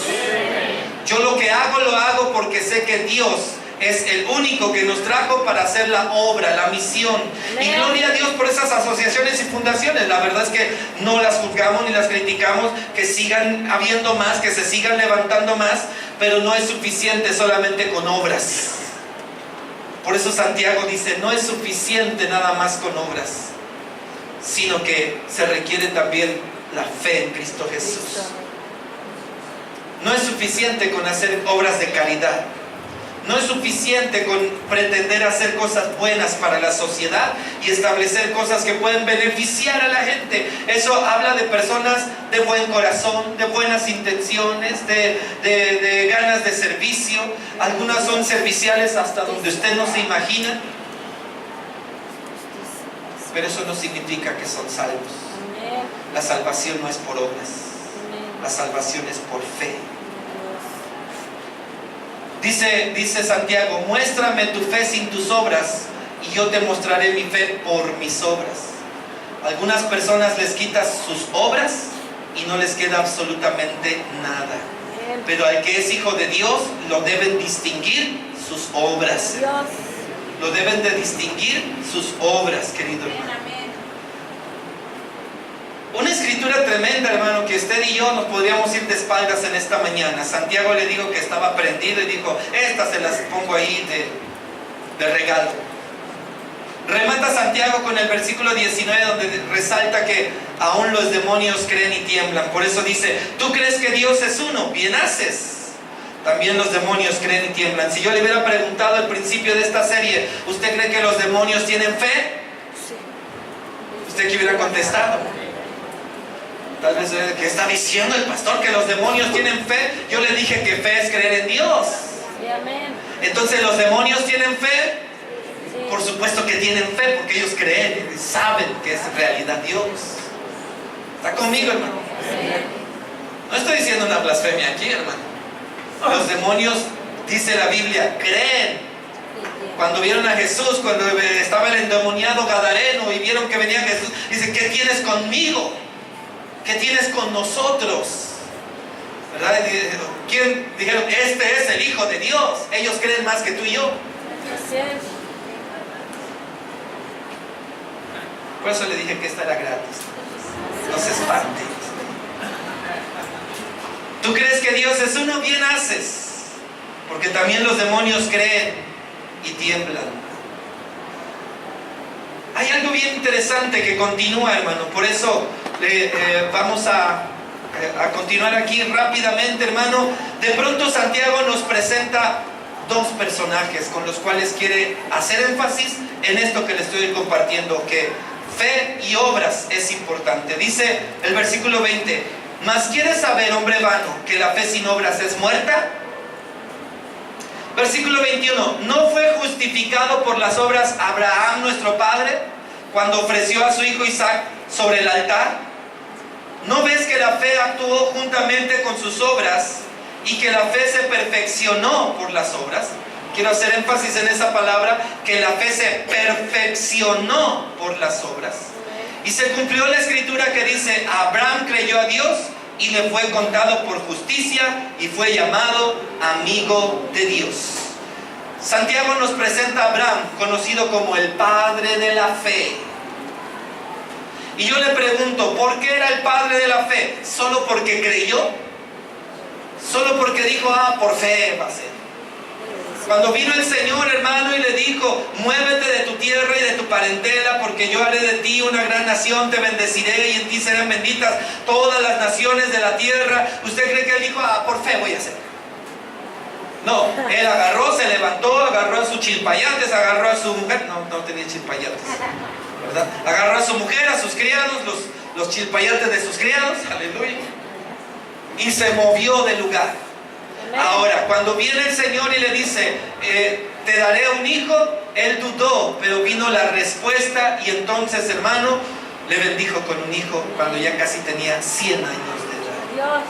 Yo lo que hago, lo hago porque sé que Dios es el único que nos trajo para hacer la obra, la misión. Y gloria a Dios por esas asociaciones y fundaciones. La verdad es que no las juzgamos ni las criticamos, que sigan habiendo más, que se sigan levantando más, pero no es suficiente solamente con obras. Por eso Santiago dice, no es suficiente nada más con obras, sino que se requiere también la fe en Cristo Jesús. No es suficiente con hacer obras de caridad. No es suficiente con pretender hacer cosas buenas para la sociedad y establecer cosas que pueden beneficiar a la gente. Eso habla de personas de buen corazón, de buenas intenciones, de ganas de servicio. Algunas son serviciales hasta donde usted no se imagina. Pero eso no significa que son salvos. La salvación no es por obras. La salvación es por fe. Dice Santiago, muéstrame tu fe sin tus obras y yo te mostraré mi fe por mis obras. Algunas personas les quitas sus obras y no les queda absolutamente nada. Pero al que es hijo de Dios lo deben distinguir sus obras. Lo deben de distinguir sus obras, querido hermano. Una escritura tremenda, hermano, que usted y yo nos podríamos ir de espaldas en esta mañana. Santiago le dijo que estaba prendido y dijo, estas se las pongo ahí de regalo. Remata Santiago con el versículo 19, donde resalta que aún los demonios creen y tiemblan. Por eso dice, tú crees que Dios es uno, bien haces. También los demonios creen y tiemblan. Si yo le hubiera preguntado al principio de esta serie, ¿usted cree que los demonios tienen fe? ¿Usted qué hubiera contestado? Tal vez, ¿qué está diciendo el pastor? Que los demonios tienen fe. Yo le dije que fe es creer en Dios. Sí, amén. Entonces, ¿los demonios tienen fe? Sí. Por supuesto que tienen fe, porque ellos creen y saben que es en realidad Dios. ¿Está conmigo, hermano? Sí. No estoy diciendo una blasfemia aquí, hermano. Los demonios, dice la Biblia, creen. Cuando vieron a Jesús, cuando estaba el endemoniado gadareno y vieron que venía Jesús, dice, ¿qué tienes conmigo? ¿Qué tienes con nosotros? ¿Verdad? ¿Quién? Dijeron, este es el Hijo de Dios. Ellos creen más que tú y yo. Así es. Por eso le dije que esta era gratis. No se espante. ¿Tú crees que Dios es uno? Bien haces. Porque también los demonios creen y tiemblan. Hay algo bien interesante que continúa, hermano. Por eso vamos a continuar aquí rápidamente, hermano. De pronto Santiago nos presenta dos personajes con los cuales quiere hacer énfasis en esto que le estoy compartiendo, que fe y obras es importante. Dice el versículo 20, ¿mas quieres saber, hombre vano, que la fe sin obras es muerta? Versículo 21, ¿no fue justificado por las obras Abraham nuestro padre cuando ofreció a su hijo Isaac sobre el altar? ¿No ves que la fe actuó juntamente con sus obras y que la fe se perfeccionó por las obras? Quiero hacer énfasis en esa palabra, que la fe se perfeccionó por las obras. Y se cumplió la escritura que dice, Abraham creyó a Dios y le fue contado por justicia y fue llamado amigo de Dios. Santiago nos presenta a Abraham, conocido como el padre de la fe. Y yo le pregunto, ¿por qué era el padre de la fe? ¿Solo porque creyó? ¿Solo porque dijo, por fe va a ser? Cuando vino el Señor, hermano, y le dijo, muévete de tu tierra y de tu parentela, porque yo haré de ti una gran nación, te bendeciré y en ti serán benditas todas las naciones de la tierra. ¿Usted cree que él dijo, por fe voy a hacer? No, él agarró, se levantó, agarró a sus chilpayates, agarró a su mujer, no tenía chilpayates, ¿verdad? Agarró a su mujer, a sus criados, los chilpayates de sus criados, aleluya, y se movió del lugar. Ahora, cuando viene el Señor y le dice, te daré un hijo, él dudó, pero vino la respuesta y entonces, hermano, le bendijo con un hijo cuando ya casi tenía 100 años de edad. Dios.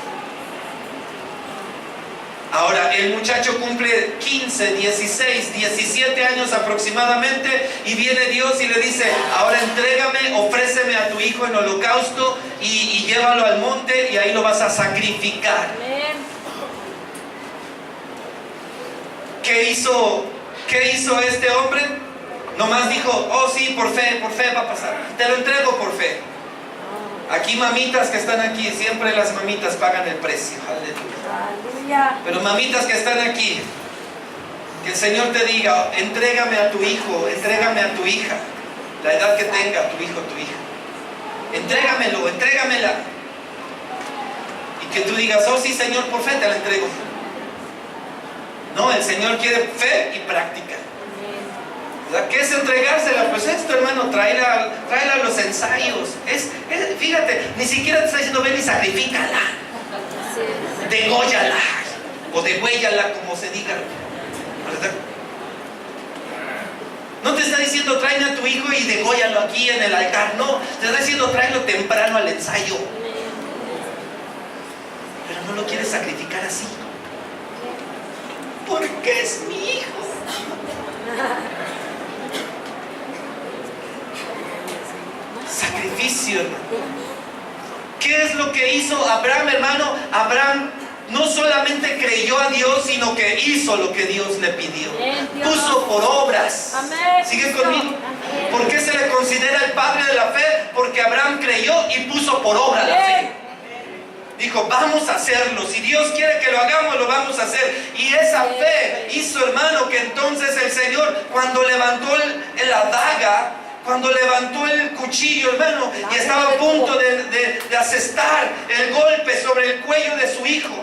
Ahora, el muchacho cumple 15, 16, 17 años aproximadamente y viene Dios y le dice, ahora entrégame, ofréceme a tu hijo en holocausto y llévalo al monte y ahí lo vas a sacrificar. Amén. ¿Qué hizo este hombre? Nomás dijo, sí, por fe va a pasar. Te lo entrego por fe. Aquí mamitas que están aquí, siempre las mamitas pagan el precio. Aleluya. Pero mamitas que están aquí, que el Señor te diga, entrégame a tu hijo, entrégame a tu hija, la edad que tenga tu hijo, tu hija. Entrégamelo, entrégamela. Y que tú digas, sí, Señor, por fe te la entrego. No, el Señor quiere fe y práctica. ¿Qué es entregársela? Pues esto, hermano, tráela a los ensayos. Fíjate, ni siquiera te está diciendo ven y sacrifícala. Dególlala. O degüéllala, como se diga. ¿Verdad? No te está diciendo tráeme a tu hijo y dególlalo aquí en el altar. No, te está diciendo tráelo temprano al ensayo. Pero no lo quieres sacrificar así. Porque es mi hijo. Sacrificio, hermano. ¿Qué es lo que hizo Abraham, hermano? Abraham no solamente creyó a Dios, sino que hizo lo que Dios le pidió. Puso por obras. ¿Siguen conmigo? ¿Por qué se le considera el padre de la fe? Porque Abraham creyó y puso por obra la fe. Dijo, vamos a hacerlo. Si Dios quiere que lo hagamos, lo vamos a hacer. Y esa fe hizo, hermano, que entonces el Señor, cuando levantó la daga, cuando levantó el cuchillo, hermano, y estaba a punto de asestar el golpe sobre el cuello de su hijo,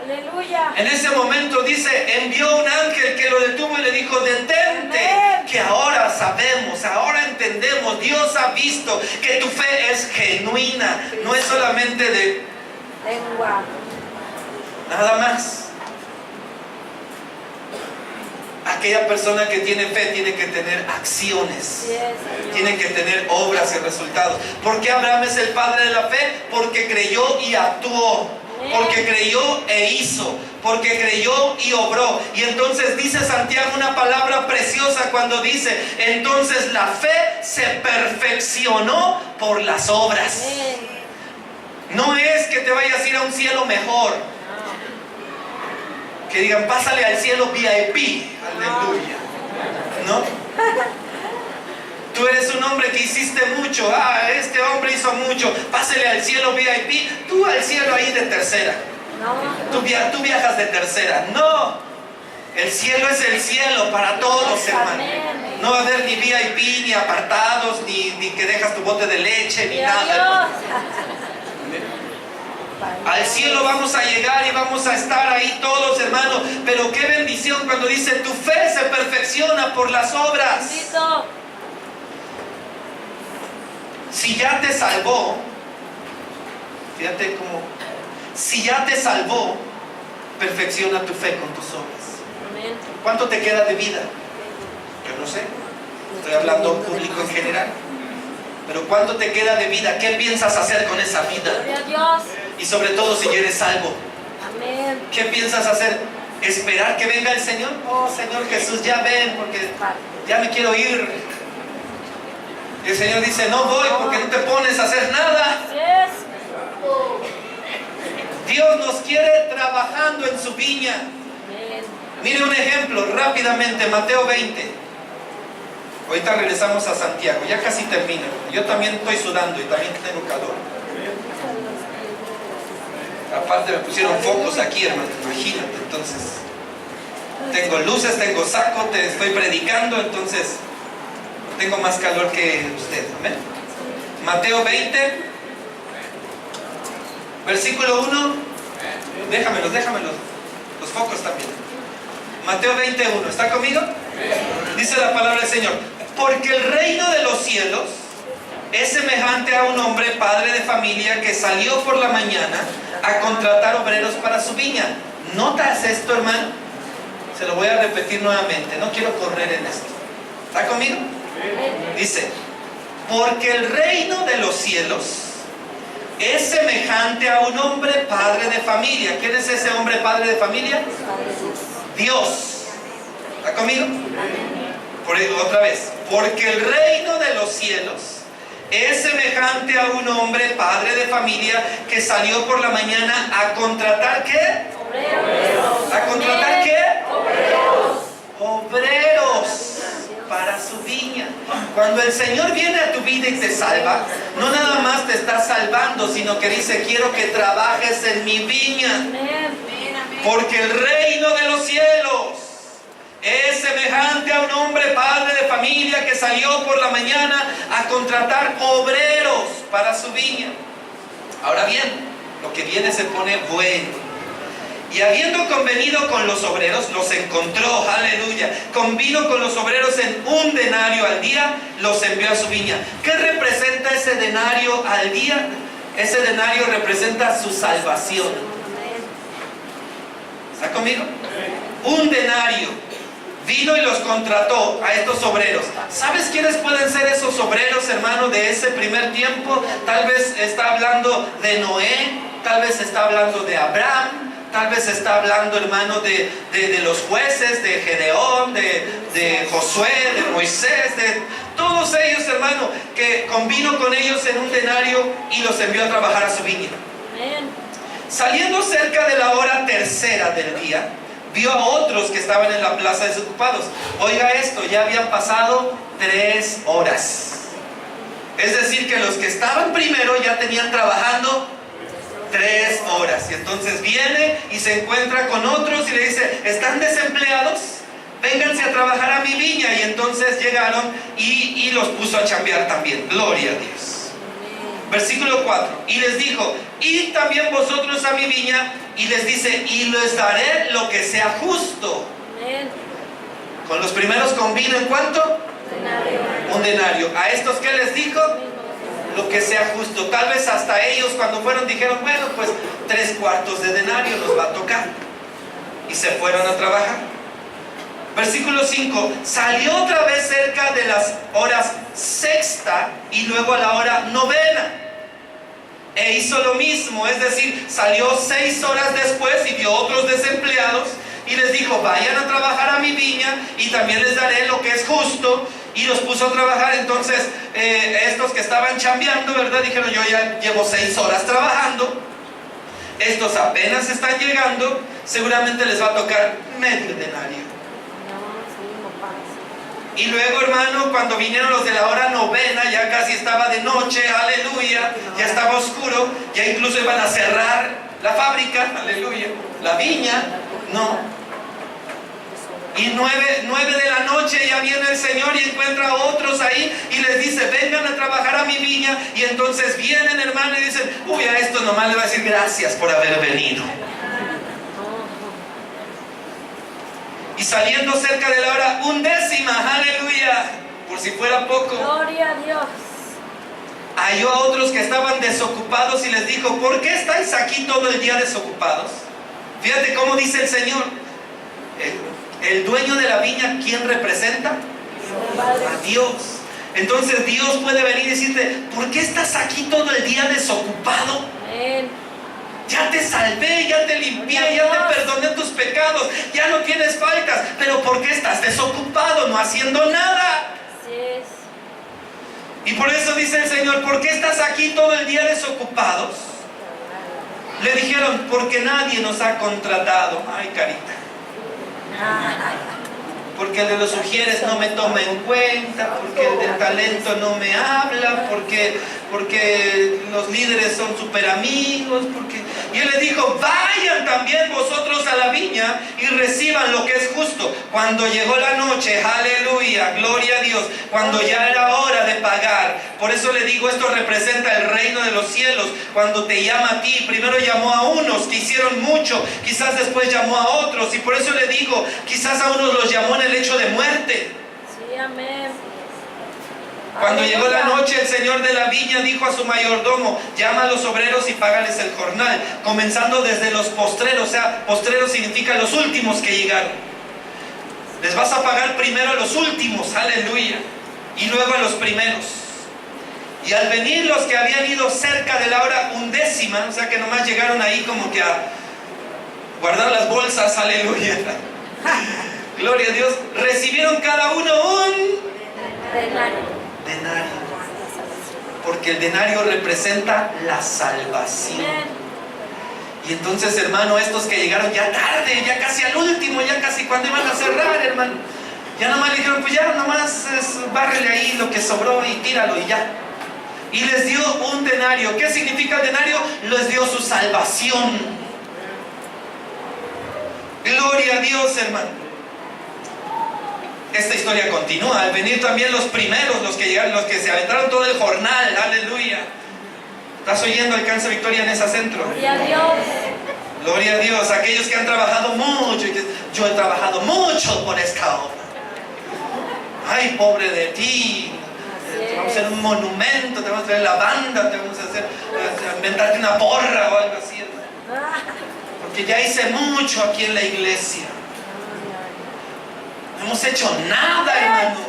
Aleluya. en ese momento dice, envió un ángel que lo detuvo y le dijo, detente, que ahora sabemos, ahora entendemos, Dios ha visto que tu fe es genuina, no es solamente de Lengua. nada más. Aquella persona que tiene fe tiene que tener acciones, Sí, Señor. tiene que tener obras y resultados. ¿Por qué Abraham es el padre de la fe? Porque creyó y actuó. Porque creyó e hizo, porque creyó y obró. Y entonces dice Santiago una palabra preciosa cuando dice, entonces la fe se perfeccionó por las obras. Amén. No es que te vayas a ir a un cielo mejor, que digan, pásale al cielo VIP, aleluya, ¿no? Tú eres un hombre que hiciste mucho, este hombre hizo mucho, pásale al cielo VIP, tú al cielo ahí de tercera, No. tú viajas de tercera, no, el cielo es el cielo para todos, hermano, no va a haber ni VIP, ni apartados, ni que dejas tu bote de leche, ni nada. Al cielo vamos a llegar y vamos a estar ahí todos, hermano, pero qué bendición cuando dice, tu fe se perfecciona por las obras. Bendito. Si ya te salvó, fíjate cómo, si ya te salvó, perfecciona tu fe con tus obras. Amén. ¿Cuánto te queda de vida? Yo no sé, estoy hablando público en general. Pero ¿cuánto te queda de vida? ¿Qué piensas hacer con esa vida? Gloria a Dios. Y sobre todo si ya eres salvo, Amén. ¿qué piensas hacer? ¿Esperar que venga el Señor? Oh, Señor Jesús, ya ven, porque ya me quiero ir. Y el Señor dice, no voy porque no te pones a hacer nada. Así es. Dios nos quiere trabajando en su viña. Amén. Mire un ejemplo rápidamente, Mateo 20. Ahorita regresamos a Santiago, ya casi termino. Yo también estoy sudando y también tengo calor. Aparte me pusieron focos aquí, hermano, imagínate. Entonces, tengo luces, tengo saco, te estoy predicando, entonces tengo más calor que usted. ¿Amén? Mateo 20, versículo 1. Déjamelos, los focos también. Mateo 21, ¿está conmigo? Dice la palabra del Señor, porque el reino de los cielos es semejante a un hombre padre de familia que salió por la mañana a contratar obreros para su viña. ¿Notas esto, hermano? Se lo voy a repetir nuevamente, no quiero correr en esto. ¿Está conmigo? Dice, porque el reino de los cielos es semejante a un hombre padre de familia. ¿Quién es ese hombre padre de familia? Dios. ¿Está conmigo? Otra vez, porque el reino de los cielos es semejante a un hombre padre de familia que salió por la mañana a contratar ¿qué? Obreros. ¿A contratar qué? Obreros. Obreros para su viña. Cuando el Señor viene a tu vida y te salva, no nada más te está salvando, sino que dice, quiero que trabajes en mi viña. Amén. Porque el reino de los cielos es semejante a un hombre padre de familia que salió por la mañana a contratar obreros para su viña. Ahora bien, lo que viene se pone bueno. Y habiendo convenido con los obreros, los encontró, aleluya. Convino con los obreros en 1 denario al día, los envió a su viña. ¿Qué representa ese denario al día? Ese denario representa su salvación. ¿Está conmigo? 1 denario. Vino y los contrató a estos obreros. ¿Sabes quiénes pueden ser esos obreros, hermano, de ese primer tiempo? Tal vez está hablando de Noé, tal vez está hablando de Abraham, tal vez está hablando, hermano, de los jueces, de Gedeón, de Josué, de Moisés, de todos ellos, hermano, que convino con ellos en 1 denario y los envió a trabajar a su viña. Amén. Saliendo cerca de la hora tercera del día, vio a otros que estaban en la plaza desocupados. Oiga esto, ya habían pasado 3 horas. Es decir, que los que estaban primero ya tenían trabajando 3 horas. Y entonces viene y se encuentra con otros y le dice, ¿están desempleados? Vénganse a trabajar a mi viña. Y entonces llegaron y los puso a chambear también. Gloria a Dios. Versículo 4. Y les dijo, id también vosotros a mi viña. Y les dice, y les daré lo que sea justo. Amén. Con los primeros convino, ¿en cuánto? Un denario. ¿A estos qué les dijo? Lo que sea justo. Tal vez hasta ellos cuando fueron dijeron, bueno, pues 3/4 de denario nos va a tocar. Y se fueron a trabajar. Versículo 5. Salió otra vez cerca de las horas sexta y luego a la hora novena. E hizo lo mismo, es decir, salió 6 horas después y vio otros desempleados y les dijo, vayan a trabajar a mi viña y también les daré lo que es justo. Y los puso a trabajar. Entonces estos que estaban chambeando, ¿verdad? Dijeron, yo ya llevo 6 horas trabajando, estos apenas están llegando, seguramente les va a tocar medio denario. Y luego, hermano, cuando vinieron los de la hora novena, ya casi estaba de noche, aleluya, ya estaba oscuro, ya incluso iban a cerrar la fábrica, aleluya, la viña, no. Y 9 de la noche ya viene el Señor y encuentra a otros ahí y les dice, vengan a trabajar a mi viña. Y entonces vienen, hermano, y dicen, uy, a esto nomás le va a decir gracias por haber venido. Y saliendo cerca de la hora 11ª, aleluya, por si fuera poco, Gloria a Dios. halló a otros que estaban desocupados y les dijo, ¿por qué estáis aquí todo el día desocupados? Fíjate cómo dice el Señor. El dueño de la viña, ¿quién representa? A Dios. Entonces Dios puede venir y decirte, ¿por qué estás aquí todo el día desocupado? Amén. Ya te salvé, ya te limpié, ya te perdoné tus pecados, ya no tienes faltas, pero ¿por qué estás desocupado, no haciendo nada? Así es. Y por eso dice el Señor, ¿por qué estás aquí todo el día desocupados? Le dijeron, porque nadie nos ha contratado. Ay, carita. Porque el de los ujieres no me toma en cuenta, porque el del talento no me habla, porque los líderes son súper amigos, y él les dijo, vayan también vosotros a la viña y reciban lo que es justo. Cuando llegó la noche, aleluya, gloria a Dios, cuando ya era hora de pagar. Por eso le digo, esto representa el reino de los cielos. Cuando te llama a ti, primero llamó a unos que hicieron mucho, quizás después llamó a otros, y por eso le digo, quizás a unos los llamó en el hecho de muerte. Sí, amén. Cuando llegó la Aleluya. noche, el señor de la viña dijo a su mayordomo, llama a los obreros y págales el jornal, comenzando desde los postreros. O sea, postreros significa los últimos que llegaron. Les vas a pagar primero a los últimos, aleluya, y luego a los primeros. Y al venir los que habían ido cerca de la hora 11ª, o sea que nomás llegaron ahí como que a guardar las bolsas, aleluya, gloria a Dios, recibieron cada uno un Denario. denario, porque el denario representa la salvación. Amén. Y entonces, hermano, estos que llegaron ya tarde, ya casi al último, ya casi cuando iban a cerrar, hermano, ya nomás le dijeron, pues ya nomás bárrele ahí lo que sobró y tíralo y ya. Y les dio un denario. ¿Qué significa el denario? Les dio su salvación. Gloria a Dios, hermano. Esta historia continúa. Al venir también los primeros, los que llegaron, los que se aventaron todo el jornal, aleluya. ¿Estás oyendo Alcanza Victoria en ese centro? Gloria a Dios. Gloria a Dios, aquellos que han trabajado mucho. Yo he trabajado mucho por esta obra. Ay, pobre de ti. Te vamos a hacer un monumento, te vamos a traer la banda, te vamos a hacer, inventarte una porra o algo así. Porque ya hice mucho aquí en la iglesia. No hemos hecho nada, hermano.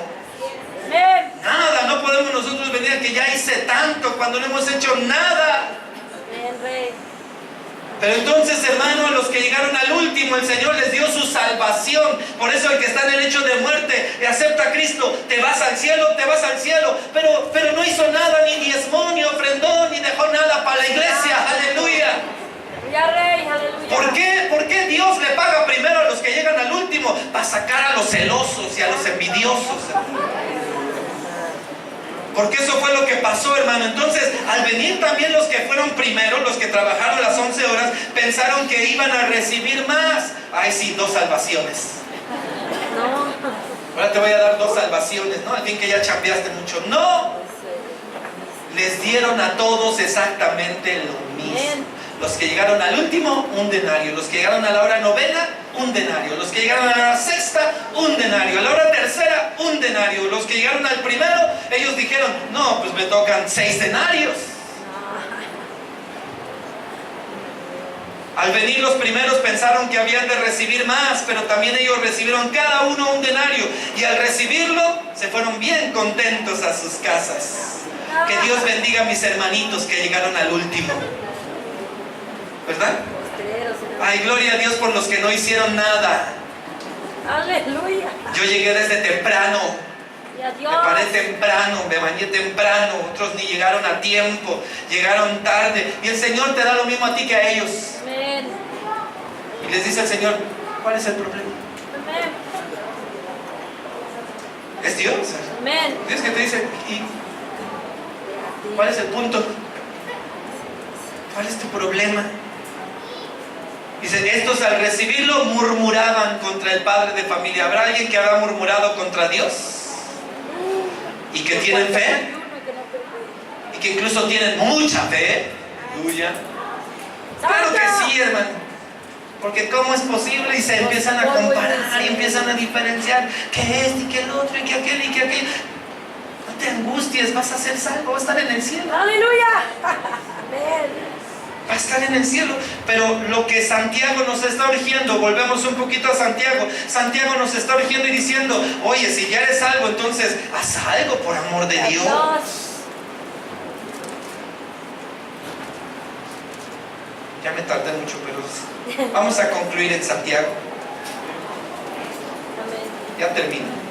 Amén. Nada, no podemos nosotros venir a que ya hice tanto cuando no hemos hecho nada. Amén, Rey. Pero entonces, hermano, a los que llegaron al último, el Señor les dio su salvación. Por eso el que está en el hecho de muerte y acepta a Cristo, te vas al cielo, pero no hizo nada, ni diezmó, ni ofrendó, ni dejó nada para la iglesia, aleluya. Gloria, Rey, aleluya. ¿Por qué? ¿Por qué Dios le paga primero a los que llegan al último? Para sacar a los celosos y a los envidiosos. Porque eso fue lo que pasó, hermano. Entonces, al venir también los que fueron primero, los que trabajaron las 11 horas, pensaron que iban a recibir más. Ay, sí, 2 salvaciones. No. Ahora te voy a dar 2 salvaciones, ¿no? Al fin que ya chambeaste mucho. No. Les dieron a todos exactamente lo mismo. Los que llegaron al último, 1 denario. Los que llegaron a la hora novena, 1 denario. Los que llegaron a la sexta, 1 denario. A la hora tercera, 1 denario. Los que llegaron al primero, ellos dijeron, no, pues me tocan 6 denarios. Al venir los primeros pensaron que habían de recibir más, pero también ellos recibieron cada uno 1 denario. Y al recibirlo, se fueron bien contentos a sus casas. Que Dios bendiga a mis hermanitos que llegaron al último. ¿Verdad? Ay, gloria a Dios por los que no hicieron nada. Aleluya. Yo llegué desde temprano. Me Me paré temprano, me bañé temprano. Otros ni llegaron a tiempo, llegaron tarde. Y el Señor te da lo mismo a ti que a ellos. Amén. Y les dice el Señor, ¿cuál es el problema? Amén. Es Dios. Amén. Dios que te dice, ¿y cuál es el punto? ¿Cuál es tu problema? Dice, estos al recibirlo murmuraban contra el padre de familia. ¿Habrá alguien que habrá murmurado contra Dios? Y que tienen fe. Y que incluso tienen mucha fe. Aleluya. Claro que sí, hermano. Porque ¿cómo es posible? Y se empiezan a comparar y empiezan a diferenciar que este y que el otro y que aquel y que aquel. No te angusties, vas a ser salvo, vas a estar en el cielo. Aleluya. Amén. Va a estar en el cielo. Pero lo que Santiago nos está urgiendo, volvemos un poquito a Santiago. Santiago nos está urgiendo y diciendo, oye, si ya eres salvo, entonces haz algo por amor de Dios. Ya me tardé mucho, pero vamos a concluir en Santiago. Ya termino.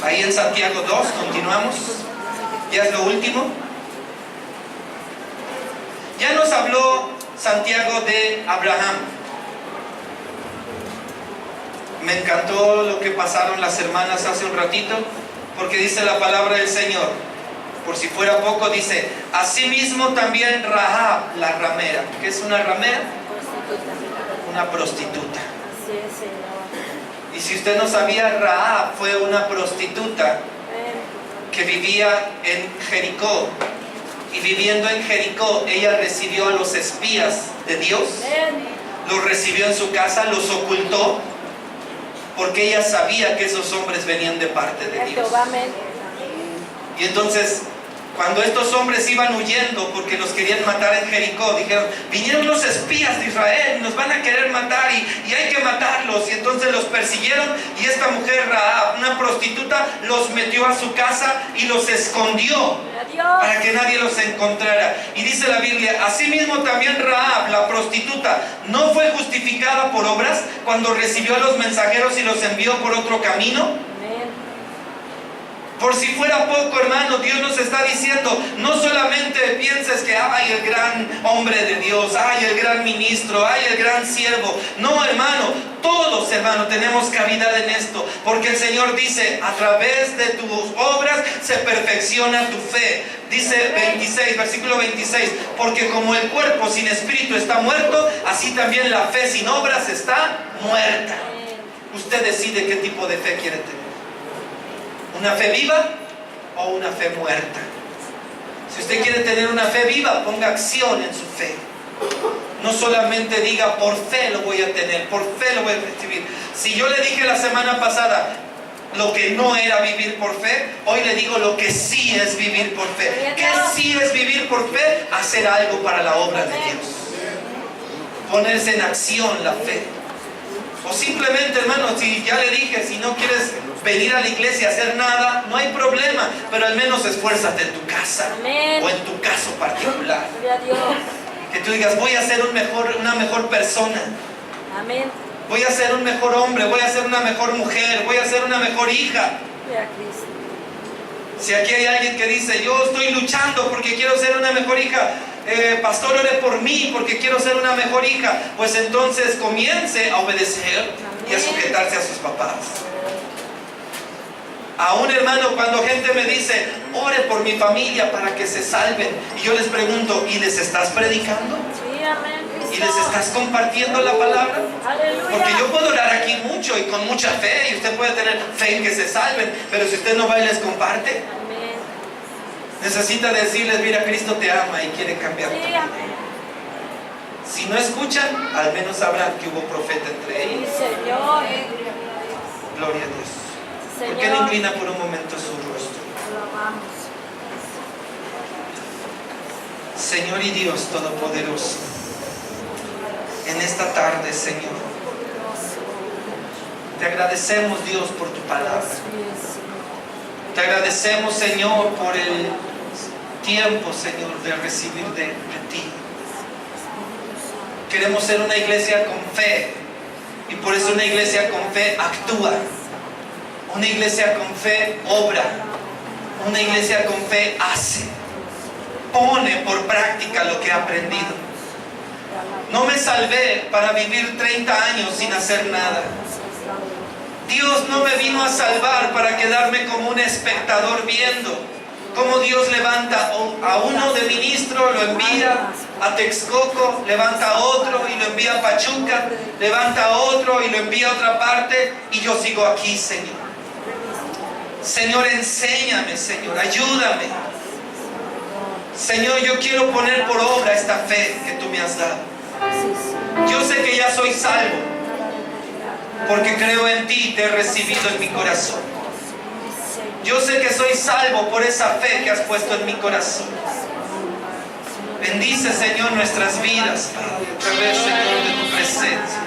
Ahí en Santiago 2, continuamos. Ya es lo último. Ya nos habló Santiago de Abraham. Me encantó lo que pasaron las hermanas hace un ratito, porque dice la palabra del Señor, por si fuera poco, dice, asimismo también Rahab, la ramera. ¿Qué es una ramera? Una prostituta. Y si usted no sabía, Rahab fue una prostituta que vivía en Jericó. Y viviendo en Jericó, ella recibió a los espías de Dios. Los recibió en su casa, los ocultó, porque ella sabía que esos hombres venían de parte de Dios. Y entonces, cuando estos hombres iban huyendo porque los querían matar en Jericó, dijeron, vinieron los espías de Israel, nos van a querer matar y hay que matarlos. Y entonces los persiguieron y esta mujer Rahab, una prostituta, los metió a su casa y los escondió para que nadie los encontrara. Y dice la Biblia, asimismo también Rahab, la prostituta, no fue justificada por obras cuando recibió a los mensajeros y los envió por otro camino. Por si fuera poco, hermano, Dios nos está diciendo, no solamente pienses que hay el gran hombre de Dios, hay el gran ministro, hay el gran siervo. No, hermano, todos, hermano, tenemos cavidad en esto, porque el Señor dice, a través de tus obras se perfecciona tu fe. Dice 26, versículo 26, porque como el cuerpo sin espíritu está muerto, así también la fe sin obras está muerta. Usted decide qué tipo de fe quiere tener. ¿Una fe viva o una fe muerta? Si usted quiere tener una fe viva, ponga acción en su fe. No solamente diga, por fe lo voy a tener, por fe lo voy a recibir. Si yo le dije la semana pasada lo que no era vivir por fe, hoy le digo lo que sí es vivir por fe. ¿Qué sí es vivir por fe? Hacer algo para la obra de Dios. Ponerse en acción la fe. O simplemente, hermano, si ya le dije, si no quieres venir a la iglesia a hacer nada, no hay problema, pero al menos esfuérzate en tu casa. Amén. O en tu caso particular. Gloria a Dios. Que tú digas, voy a ser una mejor persona. Amén. Voy a ser un mejor hombre, voy a ser una mejor mujer, voy a ser una mejor hija. Gloria a Cristo. Si aquí hay alguien que dice, yo estoy luchando porque quiero ser una mejor hija, pastor, ore por mí porque quiero ser una mejor hija. Pues entonces comience a obedecer y a sujetarse a sus papás. Aún, hermano, cuando gente me dice, ore por mi familia para que se salven, y yo les pregunto, ¿y les estás predicando? Sí, amén. ¿Y les estás compartiendo la palabra? Aleluya. Porque yo puedo orar aquí mucho y con mucha fe, y usted puede tener fe en que se salven, pero si usted no va y les comparte, Amén. necesita decirles, mira, Cristo te ama y quiere cambiar tu Sí, vida. amén. Si no escuchan, al menos sabrán que hubo profeta entre Sí, ellos. Señor. Gloria a Dios. ¿Por Señor. qué no inclina por un momento su rostro? Alabamos. Señor y Dios Todopoderoso, en esta tarde, Señor, te agradecemos, Dios, por tu palabra. Te agradecemos, Señor, por el tiempo, Señor, de recibir de ti. Queremos ser una iglesia con fe, y por eso una iglesia con fe actúa. Una iglesia con fe obra. Una iglesia con fe hace. Pone por práctica lo que ha aprendido. No me salvé para vivir 30 años sin hacer nada. Dios no me vino a salvar para quedarme como un espectador viendo cómo Dios levanta a uno de ministro, lo envía a Texcoco, levanta a otro y lo envía a Pachuca, levanta a otro y lo envía a otra parte, y yo sigo aquí, Señor. Señor, enséñame, Señor, ayúdame. Señor, yo quiero poner por obra esta fe que tú me has dado. Yo sé que ya soy salvo, porque creo en ti y te he recibido en mi corazón. Yo sé que soy salvo por esa fe que has puesto en mi corazón. Bendice, Señor, nuestras vidas, Padre, a través, Señor, de tu presencia,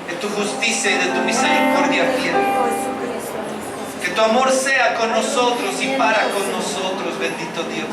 de tu justicia y de tu misericordia fiel. Que tu amor sea con nosotros y para con nosotros, bendito Dios.